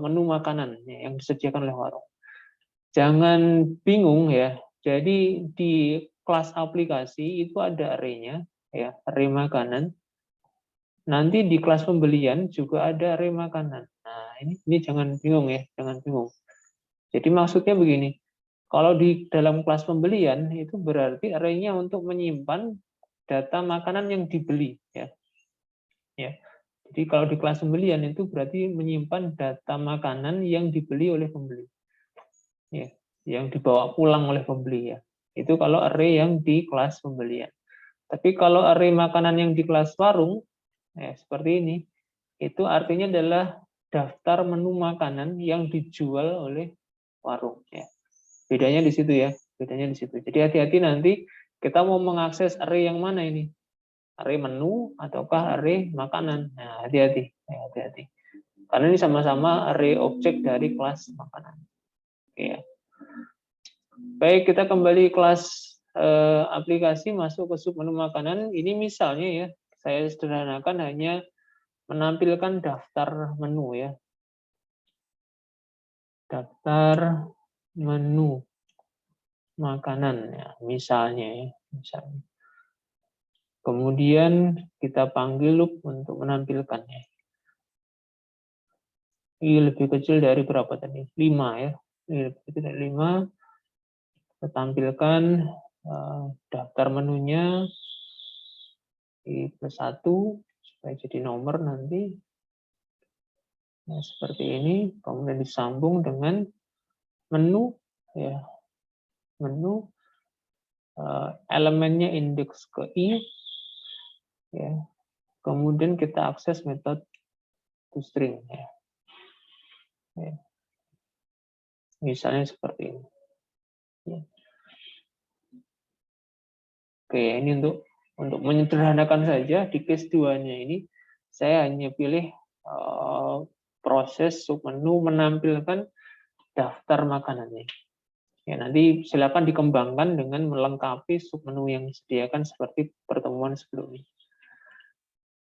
menu makanan ya, yang disediakan oleh warung. Jangan bingung ya. Jadi di kelas aplikasi itu ada array-nya ya, array makanan. Nanti di kelas pembelian juga ada array makanan. Nah, ini jangan bingung ya, jangan bingung. Jadi maksudnya begini, kalau di dalam kelas pembelian itu berarti array-nya untuk menyimpan data makanan yang dibeli ya. Ya. Jadi kalau di kelas pembelian itu berarti menyimpan data makanan yang dibeli oleh pembeli. Ya, yang dibawa pulang oleh pembeli ya. Itu kalau array yang di kelas pembelian. Tapi kalau array makanan yang di kelas warung ya seperti ini, itu artinya adalah daftar menu makanan yang dijual oleh warung ya. Bedanya di situ ya, bedanya di situ. Jadi hati-hati nanti kita mau mengakses array yang mana ini? Array menu ataukah array makanan? Nah, hati-hati, ya, hati-hati. Karena ini sama-sama array objek dari kelas makanan. Ya. Baik, kita kembali kelas aplikasi masuk ke submenu makanan. Ini misalnya ya, saya sederhanakan hanya menampilkan daftar menu ya. Daftar menu makanan ya, misalnya ya. misalnya. Kemudian kita panggil loop untuk menampilkannya. Ini lebih kecil dari berapa tadi? 5 ya. Ini lebih kecil dari 5. Kita tampilkan daftar menunya di +1 supaya jadi nomor nanti. Nah, seperti ini. Kemudian disambung dengan menu ya. Menu elemennya indeks ke i ya. Kemudian kita akses metode toString ya. Ya. Misalnya seperti ini. Ya. Oke, ini untuk menyederhanakan saja di case 2-nya ini saya hanya pilih proses submenu menampilkan daftar makanannya. Ya, nanti silakan dikembangkan dengan melengkapi submenu yang disediakan seperti pertemuan sebelumnya.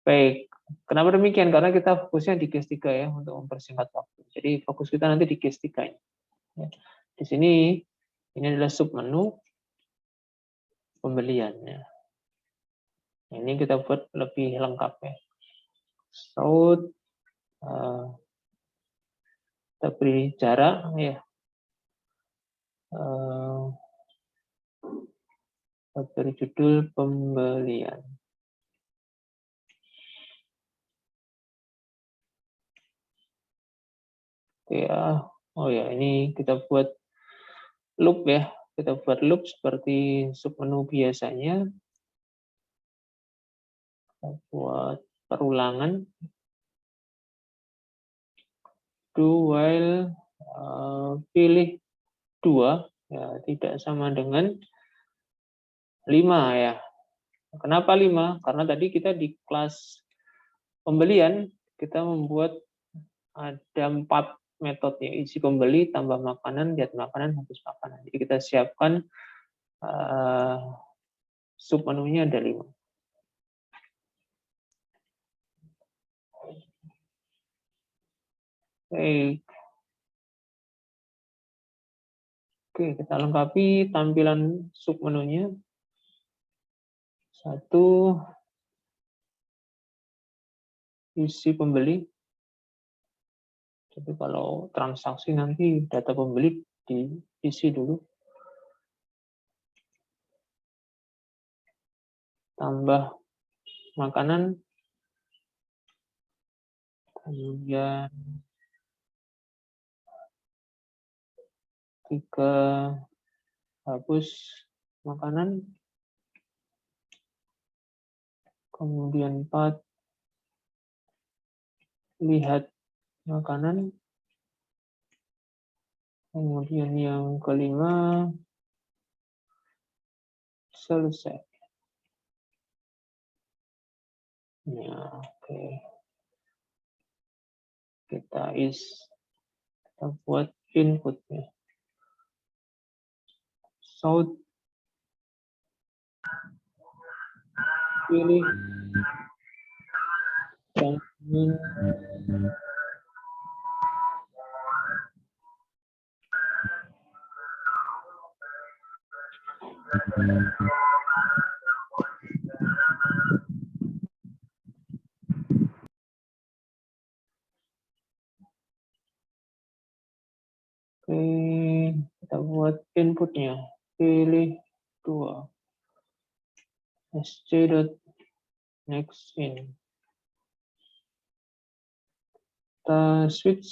Baik, kenapa demikian? Karena kita fokusnya di case 3 ya untuk mempersingkat waktu. Jadi fokus kita nanti di case 3 ini. Ya. Di sini ini adalah submenu pembeliannya. Ini kita buat lebih lengkap ya. South, kita beri jarak ya. Kita beri judul pembelian. Ya, oh ya, ini kita buat loop ya. Kita buat loop seperti submenu biasanya. Kita buat perulangan. Do while pilih 2 ya, tidak sama dengan 5 ya. Kenapa 5? Karena tadi kita di kelas pembelian kita membuat ada 4 metode ya, isi pembeli, tambah makanan, lihat makanan, hapus makanan. Jadi kita siapkan submenunya ada 5. Baik. Oke, kita lengkapi tampilan submenunya. 1, isi pembeli. Jadi kalau transaksi nanti data pembeli diisi dulu. Tambah makanan. Kemudian 3, hapus makanan. Kemudian 4, lihat makanan. Kemudian yang kelima, selesai. Ya, oke. Kita buat inputnya. South, pilih bangun. Oke, kita buat inputnya. Pilih 2. sc.next in. Kita switch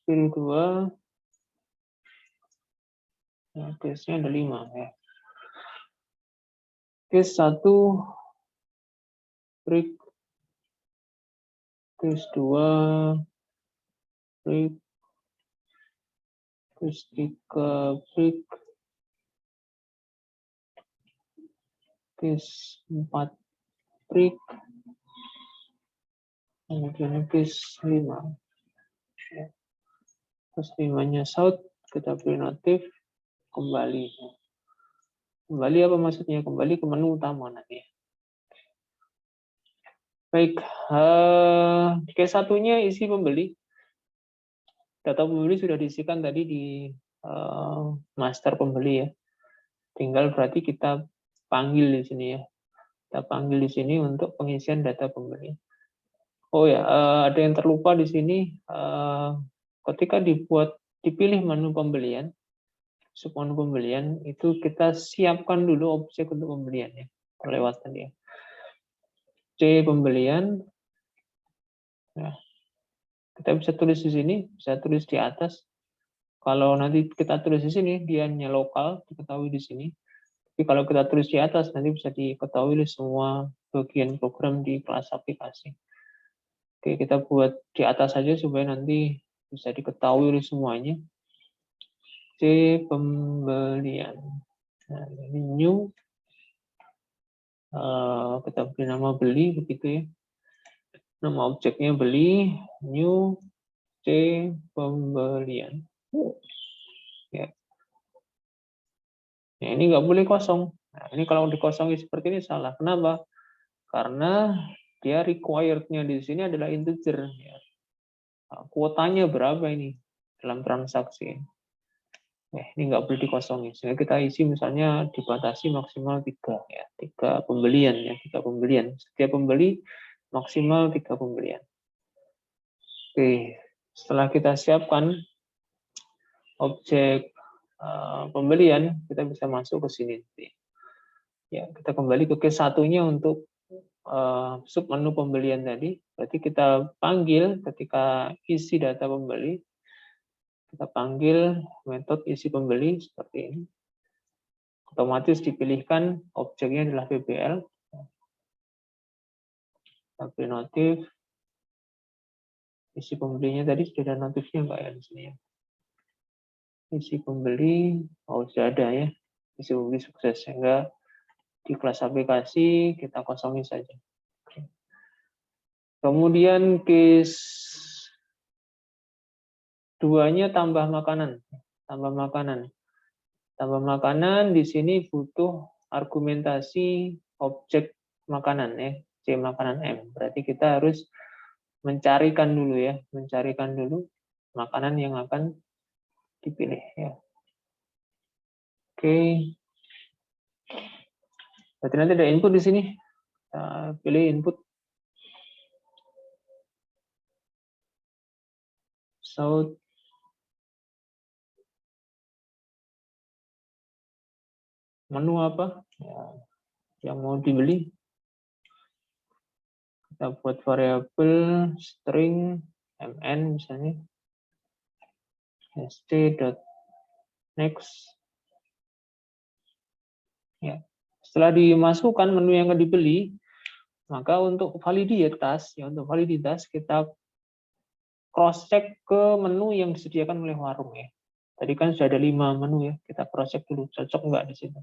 pilih 2. Nah, case-nya ada 5 ya. Case 1 break. Case 2 break. Case 3 break. Case 4 break. Kemudian case 5. Ya. Case 5-nya south, kita pilih notif, kembali. Kembali apa maksudnya? Kembali ke menu utama nanti. Baik, case 1-nya isi pembeli. Data pembeli sudah diisikan tadi di master pembeli ya. Tinggal berarti kita panggil di sini ya. Kita panggil di sini untuk pengisian data pembeli. Oh ya, ada yang terlupa di sini. Ketika dipilih menu pembelian, menu pembelian itu kita siapkan dulu objek untuk pembelian ya. Kelewatan ya. C pembelian. Nah, kita bisa tulis di sini, bisa tulis di atas. Kalau nanti kita tulis di sini, dia hanya lokal, diketahui di sini. Tapi kalau kita tulis di atas, nanti bisa diketahui oleh semua bagian program di kelas aplikasi. Oke, kita buat di atas saja supaya nanti bisa diketahui oleh semuanya. C pembelian. Nah, ini new. Kita beri nama beli, begitu ya. Nama objeknya beli, new, C pembelian. Ya. Nah, ini nggak boleh kosong. Nah, ini kalau dikosongi seperti ini salah. Kenapa? Karena dia required-nya di sini adalah integer. Ya. Nah, kuotanya berapa ini dalam transaksi? Nah, ini nggak boleh dikosongi. Sehingga kita isi misalnya dibatasi maksimal 3. Ya. 3 pembelian. Ya. 3 pembelian. Setiap pembeli maksimal 3 pembelian. Oke, setelah kita siapkan objek pembelian, kita bisa masuk ke sini. Ya, kita kembali ke case satunya untuk sub menu pembelian tadi. Berarti kita panggil ketika isi data pembeli, kita panggil metode isi pembeli seperti ini. Otomatis dipilihkan objeknya adalah PBL. Kita beri notif. Isi pembelinya tadi sudah ada notifnya Mbak ya di sini ya. Isi pembeli, sudah ada ya. Isi pembeli sukses, sehingga di kelas aplikasi kita kosongin saja. Kemudian case 2-nya tambah makanan. Tambah makanan. Tambah makanan di sini butuh argumentasi objek makanan ya, C makanan M. Berarti kita harus mencarikan dulu ya, mencarikan dulu makanan yang akan dipilih ya. Oke. Berarti nanti ada input di sini. Kita pilih input. So menu apa ya, yang mau dibeli. Kita buat variabel string mn misalnya. st.next. Ya. Setelah dimasukkan menu yang akan dibeli, maka untuk validitas, ya untuk validitas kita cross check ke menu yang disediakan oleh warung ya. Tadi kan sudah ada 5 menu ya, kita cross check dulu cocok nggak di situ.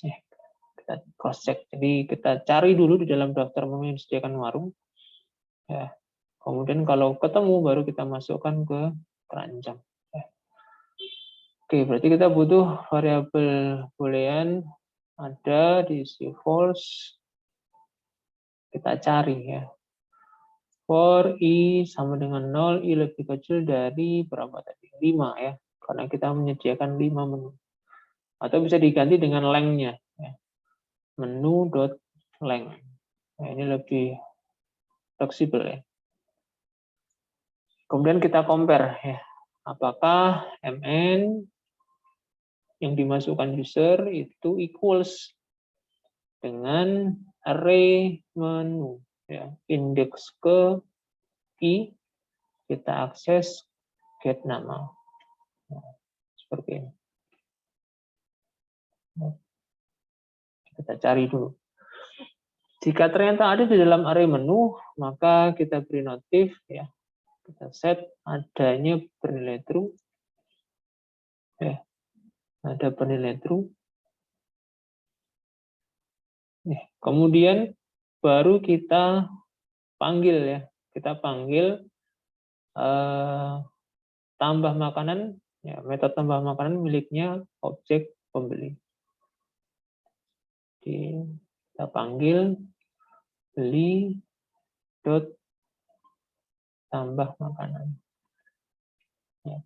Ya, kita cross check. Jadi kita cari dulu di dalam daftar menu yang disediakan warung. Ya. Kemudian kalau ketemu baru kita masukkan ke keranjang. Ya. Oke, berarti kita butuh variabel boolean ada diisi false. Kita cari ya. For i sama dengan 0, i lebih kecil dari berapa tadi? 5 ya. Karena kita menyediakan 5 menu. Atau bisa diganti dengan length-nya ya. Menu.length. Nah, ini lebih fleksibel ya. Kemudian kita compare ya. Apakah mn yang dimasukkan user itu equals dengan array menu ya, indeks ke key, kita akses get nama. Nah, seperti ini. Kita cari dulu. Jika ternyata ada di dalam array menu, maka kita beri notif ya. Kita set adanya bernilai true. Ya. Ada bernilai true. Ya. Kemudian baru kita panggil ya. Kita panggil tambah makanan ya, metode tambah makanan miliknya objek pembeli. Jadi, kita panggil beli dot tambah makanan. Ya.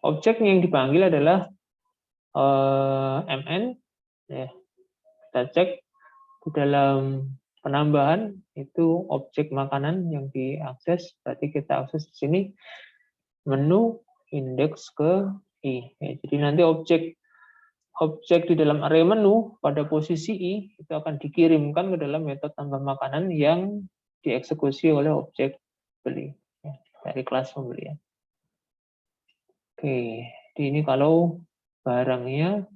Objek yang dipanggil adalah mn Ya, kita cek di dalam penambahan itu objek makanan yang diakses, berarti kita akses di sini menu indeks ke I. Ya, jadi nanti objek di dalam array menu pada posisi I itu akan dikirimkan ke dalam metode tambah makanan yang dieksekusi oleh objek beli ya, dari kelas pembelian. Oke, jadi ini kalau barangnya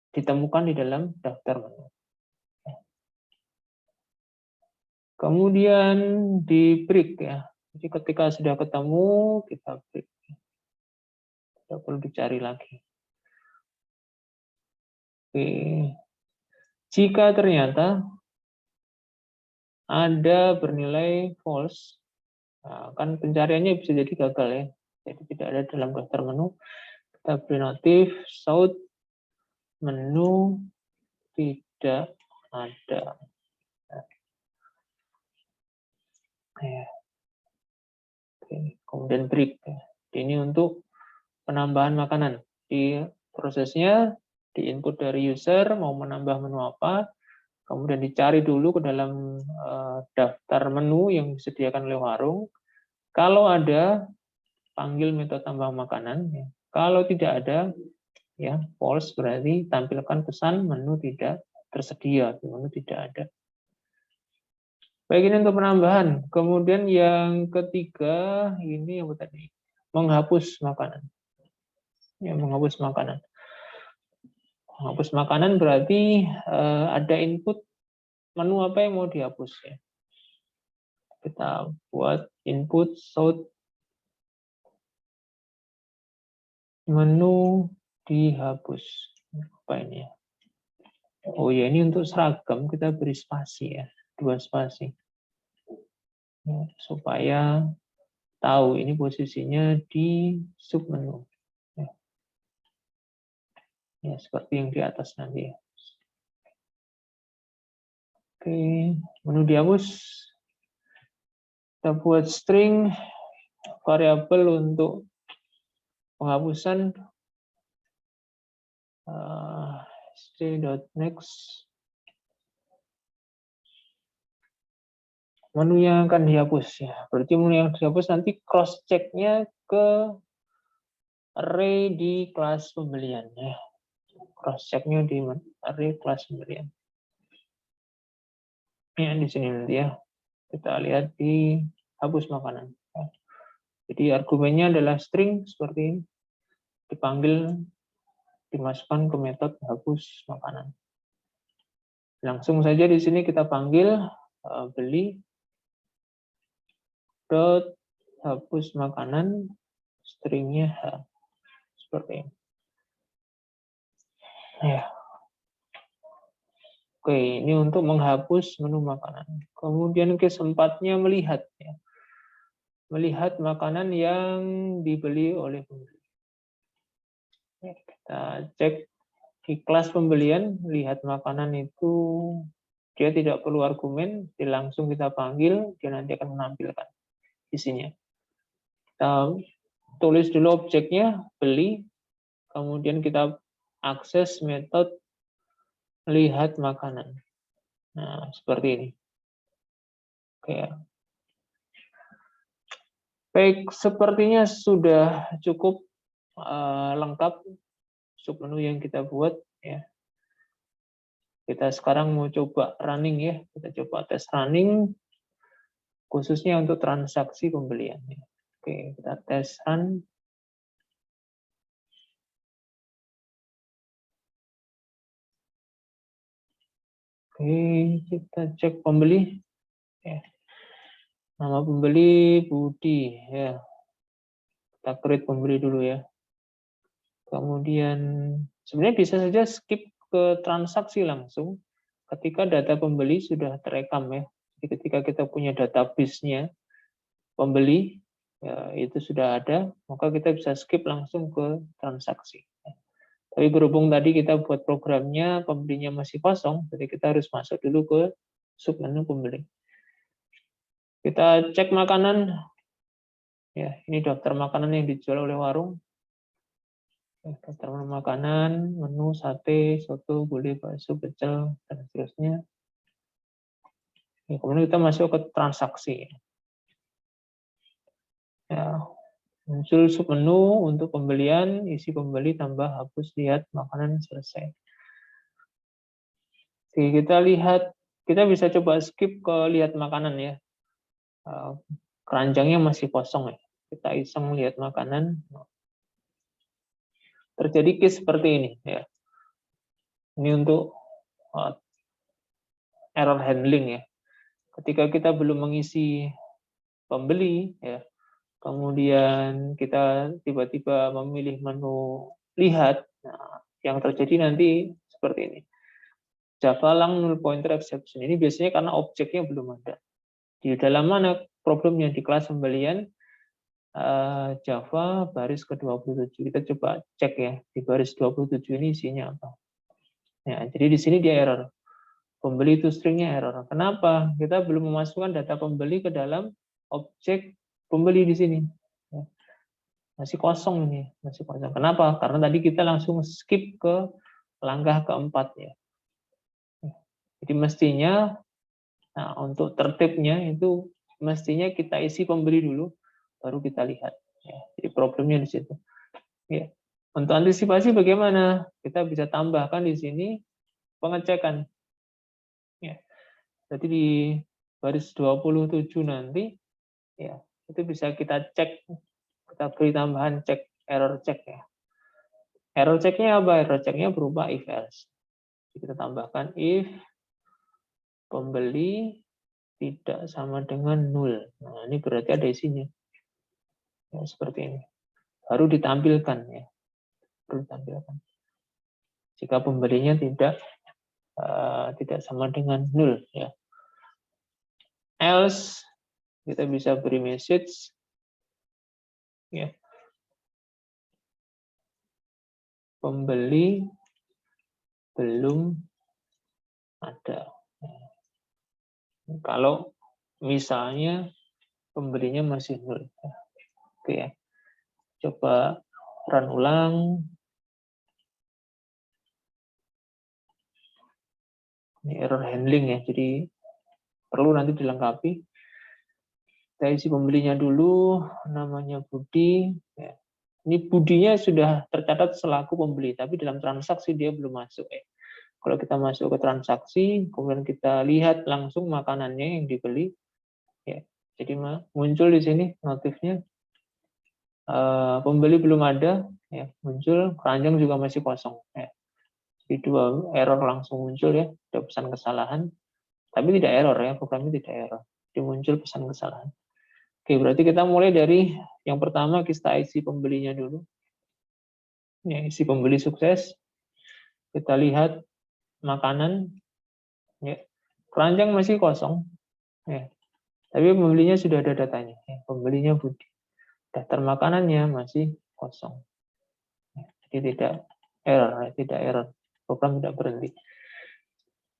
ditemukan di dalam daftar menu. Kemudian di break ya. Jadi ketika sudah ketemu kita break. Tidak perlu dicari lagi. Oke. Jika ternyata ada bernilai false, nah, kan pencariannya bisa jadi gagal ya. Jadi tidak ada dalam daftar menu. Kita beri notif shout menu tidak ada. Ya. Oke. Kemudian break. Ini untuk penambahan makanan. Di prosesnya di input dari user mau menambah menu apa, kemudian dicari dulu ke dalam daftar menu yang disediakan oleh warung. Kalau ada, panggil metode tambah makanan. Ya. Kalau tidak ada, ya false berarti tampilkan pesan menu tidak tersedia, menu tidak ada. Baik, ini untuk penambahan. Kemudian yang ketiga ini yang tadi menghapus makanan. Ya, menghapus makanan. Menghapus makanan berarti ada input menu apa yang mau dihapus ya. Kita buat input shout menu dihapus. Apa ini ya? Oh ya, ini untuk seragam kita beri spasi ya, 2 spasi. Ya, supaya tahu ini posisinya di submenu. Ya. Ya, seperti yang di atas nanti ya. Oke, menu dihapus. Kita buat string variabel untuk penghapusan string.next menu yang akan dihapus ya. Berarti menu yang dihapus nanti cross check-nya ke array di kelas pembelian ya. Cross check-nya di array kelas pembelian. Ya, di sini nanti ya. Kita lihat di hapus makanan. Jadi argumennya adalah string seperti ini. Dipanggil, dimasukkan ke metode hapus makanan. Langsung saja di sini kita panggil beli dot hapus makanan stringnya H. Seperti ini. Ya. Oke, ini untuk menghapus menu makanan. Kemudian keempatnya melihat. Ya. Melihat makanan yang dibeli oleh pembeli. Ya, kita cek di kelas pembelian, lihat makanan itu dia tidak perlu argumen, dia langsung kita panggil, dia nanti akan menampilkan isinya. Kita tulis dulu objeknya, beli, kemudian kita akses metode lihat makanan. Nah, seperti ini. Oke. Baik, sepertinya sudah cukup lengkap submenu yang kita buat ya. Kita sekarang mau coba running ya. Kita coba tes running khususnya untuk transaksi pembelian. Oke, kita tes run. Oke, kita cek pembeli. Ya. Nama pembeli Budi ya. Kita create pembeli dulu ya. Kemudian sebenarnya bisa saja skip ke transaksi langsung ketika data pembeli sudah terekam ya. Jadi ketika kita punya database-nya pembeli ya, itu sudah ada, maka kita bisa skip langsung ke transaksi. Tapi berhubung tadi kita buat programnya pembelinya masih kosong, jadi kita harus masuk dulu ke submenu pembeli. Kita cek makanan. Ya, ini daftar makanan yang dijual oleh warung. Daftar menu makanan, menu sate, soto, gulai, bakso, pecel, dan seterusnya. Kemudian kita masuk ke transaksi. Ya, muncul submenu untuk pembelian, isi pembeli, tambah, hapus, lihat, makanan, selesai. Oke, kita lihat, kita bisa coba skip ke lihat makanan ya. Keranjangnya masih kosong ya. Kita iseng lihat makanan. Terjadi case seperti ini ya. Ini untuk error handling ya. Ketika kita belum mengisi pembeli ya, kemudian kita tiba-tiba memilih menu lihat, nah, yang terjadi nanti seperti ini. Java lang null pointer exception. Ini biasanya karena objeknya belum ada. Di dalam mana problemnya? Di kelas pembelian Java baris ke-27. Kita coba cek ya, di baris 27 ini isinya apa. Ya, jadi di sini dia error. Pembeli itu stringnya error. Kenapa? Kita belum memasukkan data pembeli ke dalam objek pembeli di sini. Ya, masih kosong ini, masih kosong. Kenapa? Karena tadi kita langsung skip ke langkah keempat ya. Jadi mestinya, nah untuk tertibnya itu mestinya kita isi pembeli dulu, baru kita lihat. Ya, jadi problemnya di situ. Ya. Untuk antisipasi bagaimana? Kita bisa tambahkan di sini pengecekan. Ya. Jadi di baris 27 nanti, ya itu bisa kita cek, kita beri tambahan cek error check ya. Error checknya apa? Error checknya berupa if else. Jadi kita tambahkan if pembeli tidak sama dengan nol. Nah ini berarti ada isinya. Ya, seperti ini. Baru ditampilkan ya. Baru ditampilkan. Jika pembelinya tidak sama dengan nol ya. Else kita bisa beri message ya. Pembeli belum ada. Kalau misalnya pembelinya masih nol. Oke ya. Coba run ulang. Ini error handling ya. Jadi perlu nanti dilengkapi. Kita isi pembelinya dulu, namanya Budi. Ya. Ini Budinya sudah tercatat selaku pembeli, tapi dalam transaksi dia belum masuk. Ya. Kalau kita masuk ke transaksi, kemudian kita lihat langsung makanannya yang dibeli, ya. Jadi muncul di sini notifnya pembeli belum ada, ya. Muncul keranjang juga masih kosong. Ya. Jadi dua error langsung muncul ya, ada pesan kesalahan, tapi tidak error ya, programnya tidak error. Jadi muncul pesan kesalahan. Oke, berarti kita mulai dari yang pertama, kita isi pembelinya dulu. Ya, isi pembeli sukses. Kita lihat makanan. Ya. Keranjang masih kosong. Ya. Tapi pembelinya sudah ada datanya. Ya. Pembelinya Budi. Daftar makanannya masih kosong. Ya. Jadi tidak error. Program tidak berhenti.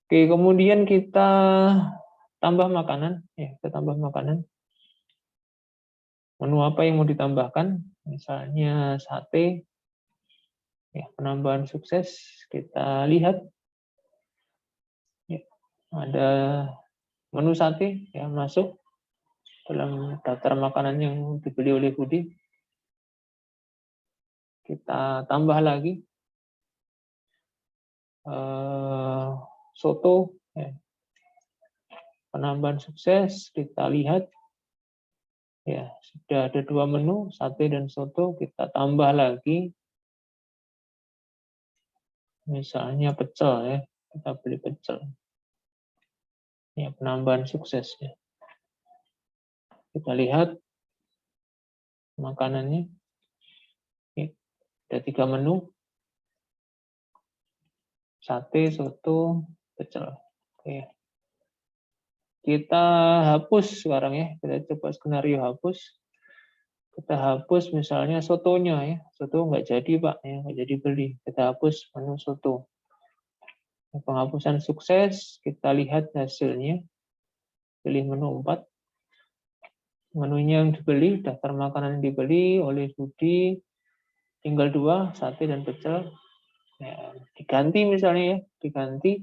Oke, kemudian kita tambah makanan. Ya, kita tambah makanan. Menu apa yang mau ditambahkan? Misalnya sate. Ya, penambahan sukses. Kita lihat. Ya, ada menu sate ya masuk dalam daftar makanan yang dibeli oleh Budi. Kita tambah lagi soto. Ya. Penambahan sukses. Kita lihat. Ya, sudah ada dua menu, sate dan soto. Kita tambah lagi. Misalnya pecel ya. Kita beli pecel. Ya, penambahan sukses ya. Kita lihat makanannya. Ya, ada tiga menu. Sate, soto, pecel. Oke. Kita hapus sekarang ya. Kita coba skenario hapus. Kita hapus misalnya sotonya ya. Soto nggak jadi Pak, ya, nggak jadi beli. Kita hapus menu soto. Penghapusan sukses. Kita lihat hasilnya. Pilih menu 4. Menunya yang dibeli, daftar makanan yang dibeli oleh Budi. tinggal 2, sate dan pecel. Ya, diganti misalnya ya, diganti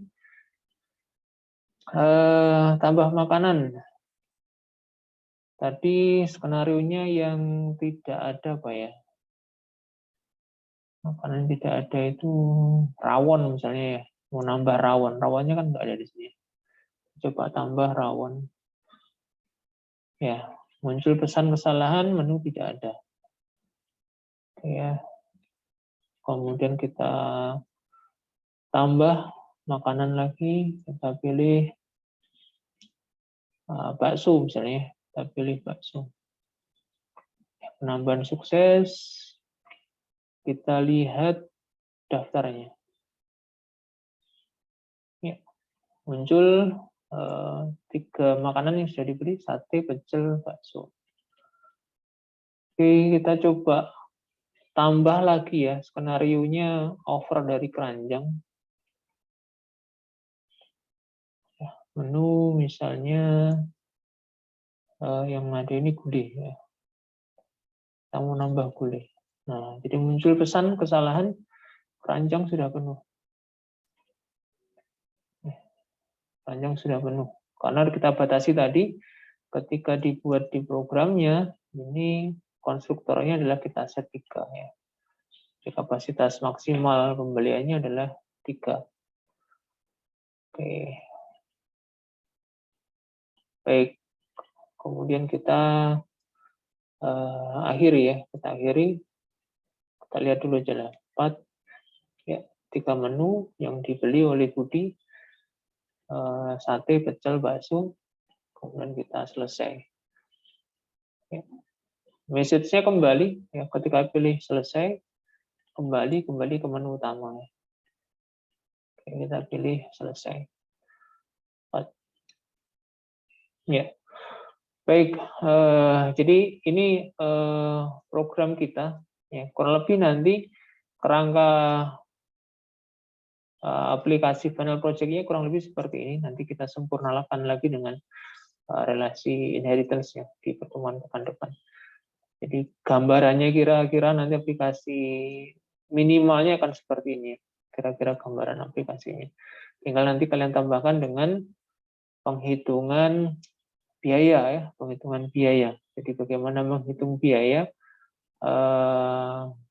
tambah makanan. Tadi skenarionya yang tidak ada apa ya? Makanan tidak ada itu rawon misalnya ya. Mau nambah rawon, rawonnya kan nggak ada di sini. Coba tambah rawon. Ya, muncul pesan kesalahan, menu tidak ada. Ya, kemudian kita tambah makanan lagi, kita pilih bakso misalnya, kita pilih bakso. Penambahan sukses, kita lihat daftarnya. Ya, muncul 3 makanan yang sudah dibeli, sate, pecel, bakso. Oke, kita coba tambah lagi ya, skenarionya over dari keranjang. Menu misalnya yang ada ini gulai ya. Kita mau nambah gulai. Nah, jadi muncul pesan kesalahan, keranjang sudah penuh. Keranjang sudah penuh. Karena kita batasi tadi, ketika dibuat di programnya, ini konstruktornya adalah kita set 3 ya. Jadi kapasitas maksimal pembeliannya adalah 3. Oke. Baik. Kemudian kita akhiri ya. Kita akhiri. Kita lihat dulu jalan 4. Ya, 3 menu yang dibeli oleh Budi. Sate, pecel, bakso. Kemudian kita selesai. Ya. Message-nya kembali ya, ketika pilih selesai, kembali ke menu utama. Oke, kita pilih selesai. Ya, baik. Jadi ini program kita. Ya, kurang lebih nanti kerangka aplikasi final project-nya kurang lebih seperti ini. Nanti kita sempurnakan lagi dengan relasi inheritance ya di pertemuan pekan depan. Jadi gambarannya kira-kira nanti aplikasi minimalnya akan seperti ini. Kira-kira gambaran aplikasinya. Tinggal nanti kalian tambahkan dengan penghitungan biaya ya, penghitungan biaya. Jadi bagaimana menghitung biaya?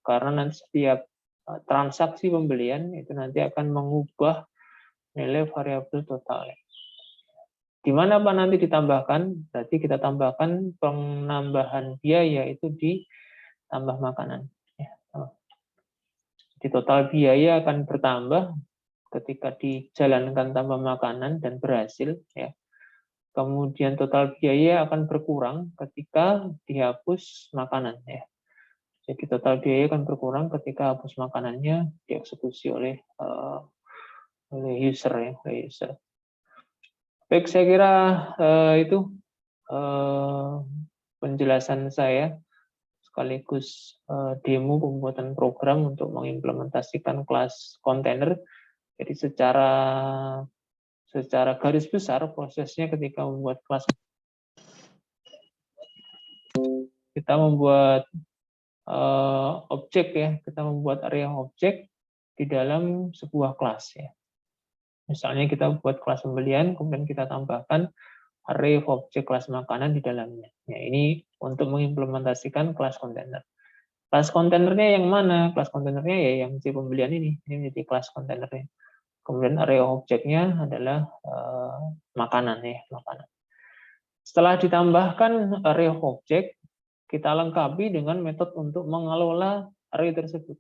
Karena nanti setiap transaksi pembelian itu nanti akan mengubah nilai variabel total. Di mana Pak nanti ditambahkan? Berarti kita tambahkan penambahan biaya itu di tambah makanan. Di total biaya akan bertambah ketika dijalankan tambah makanan dan berhasil. Ya. Kemudian total biaya akan berkurang ketika dihapus makanan. Ya. Jadi total biaya akan berkurang ketika hapus makanannya dieksekusi oleh user ya, oleh user. Baik, saya kira itu penjelasan saya sekaligus demo pembuatan program untuk mengimplementasikan kelas kontainer. Jadi secara garis besar prosesnya ketika membuat kelas, kita membuat objek ya, kita membuat area objek di dalam sebuah kelas ya. Misalnya kita buat kelas pembelian, kemudian kita tambahkan array of objek kelas makanan di dalamnya. Ya, ini untuk mengimplementasikan kelas kontainer. Kelas kontainernya yang mana? Kelas kontainernya ya yang si pembelian ini menjadi kelas kontainernya. Kemudian array of objeknya adalah makanan ya, makanan. Setelah ditambahkan array of objek, kita lengkapi dengan metode untuk mengelola array tersebut.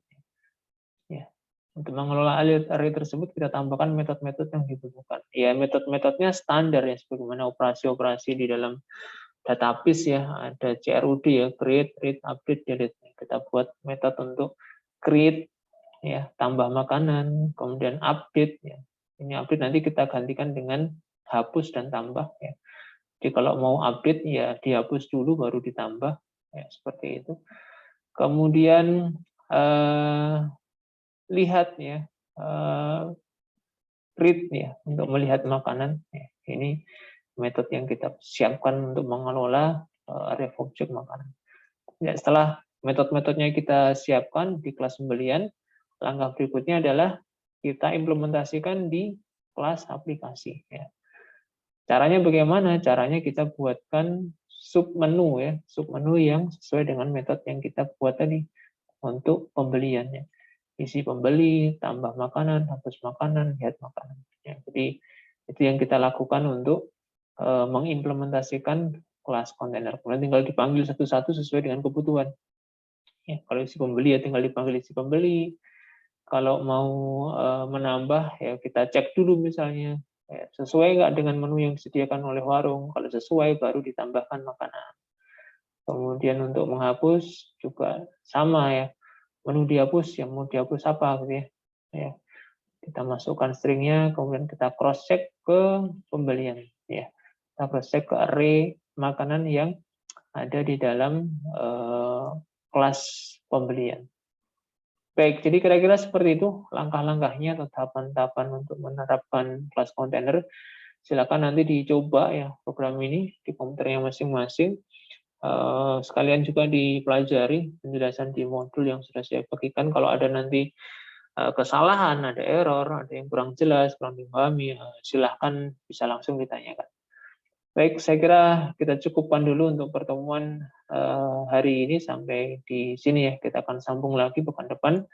Ya. Untuk mengelola array tersebut, kita tambahkan metode-metode yang dibutuhkan. Ya, metode-metodenya standar ya, sebagaimana operasi-operasi di dalam database ya, ada CRUD ya, create, read, update, delete. Kita buat metode untuk create ya, tambah makanan, kemudian update ya. Ini update nanti kita gantikan dengan hapus dan tambah ya. Jadi kalau mau update ya dihapus dulu baru ditambah ya, seperti itu. Kemudian lihat ya, read ya, untuk melihat makanan. Ya, ini metode yang kita siapkan untuk mengelola array objek makanan. Ya, setelah metode-metodenya kita siapkan di kelas pembelian. Langkah berikutnya adalah kita implementasikan di kelas aplikasi. Ya. Caranya bagaimana? Caranya kita buatkan submenu ya, submenu yang sesuai dengan metode yang kita buat tadi untuk pembeliannya. Isi pembeli, tambah makanan, hapus makanan, lihat makanan. Ya, jadi itu yang kita lakukan untuk mengimplementasikan kelas kontainer. Kemudian tinggal dipanggil satu-satu sesuai dengan kebutuhan. Ya, kalau isi pembeli ya tinggal dipanggil isi pembeli. Kalau mau menambah ya kita cek dulu misalnya sesuai nggak dengan menu yang disediakan oleh warung. Kalau sesuai baru ditambahkan makanan. Kemudian untuk menghapus juga sama ya. Menu dihapus, yang mau dihapus apa gitu ya. Ya. Kita masukkan stringnya, kemudian kita cross check ke pembelian. Ya. Kita cross check ke array makanan yang ada di dalam kelas pembelian. Baik, jadi kira-kira seperti itu langkah-langkahnya atau tahapan-tahapan untuk menerapkan kelas kontainer. Silakan nanti dicoba ya program ini di komputernya masing-masing. Sekalian juga dipelajari penjelasan di modul yang sudah saya bagikan. Kalau ada nanti kesalahan, ada error, ada yang kurang jelas, kurang dipahami, silahkan bisa langsung ditanyakan. Baik, saya kira kita cukupkan dulu untuk pertemuan hari ini sampai di sini ya. Kita akan sambung lagi pekan depan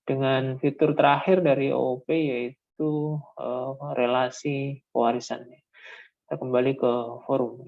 dengan fitur terakhir dari OOP yaitu relasi pewarisan. Kita kembali ke forum.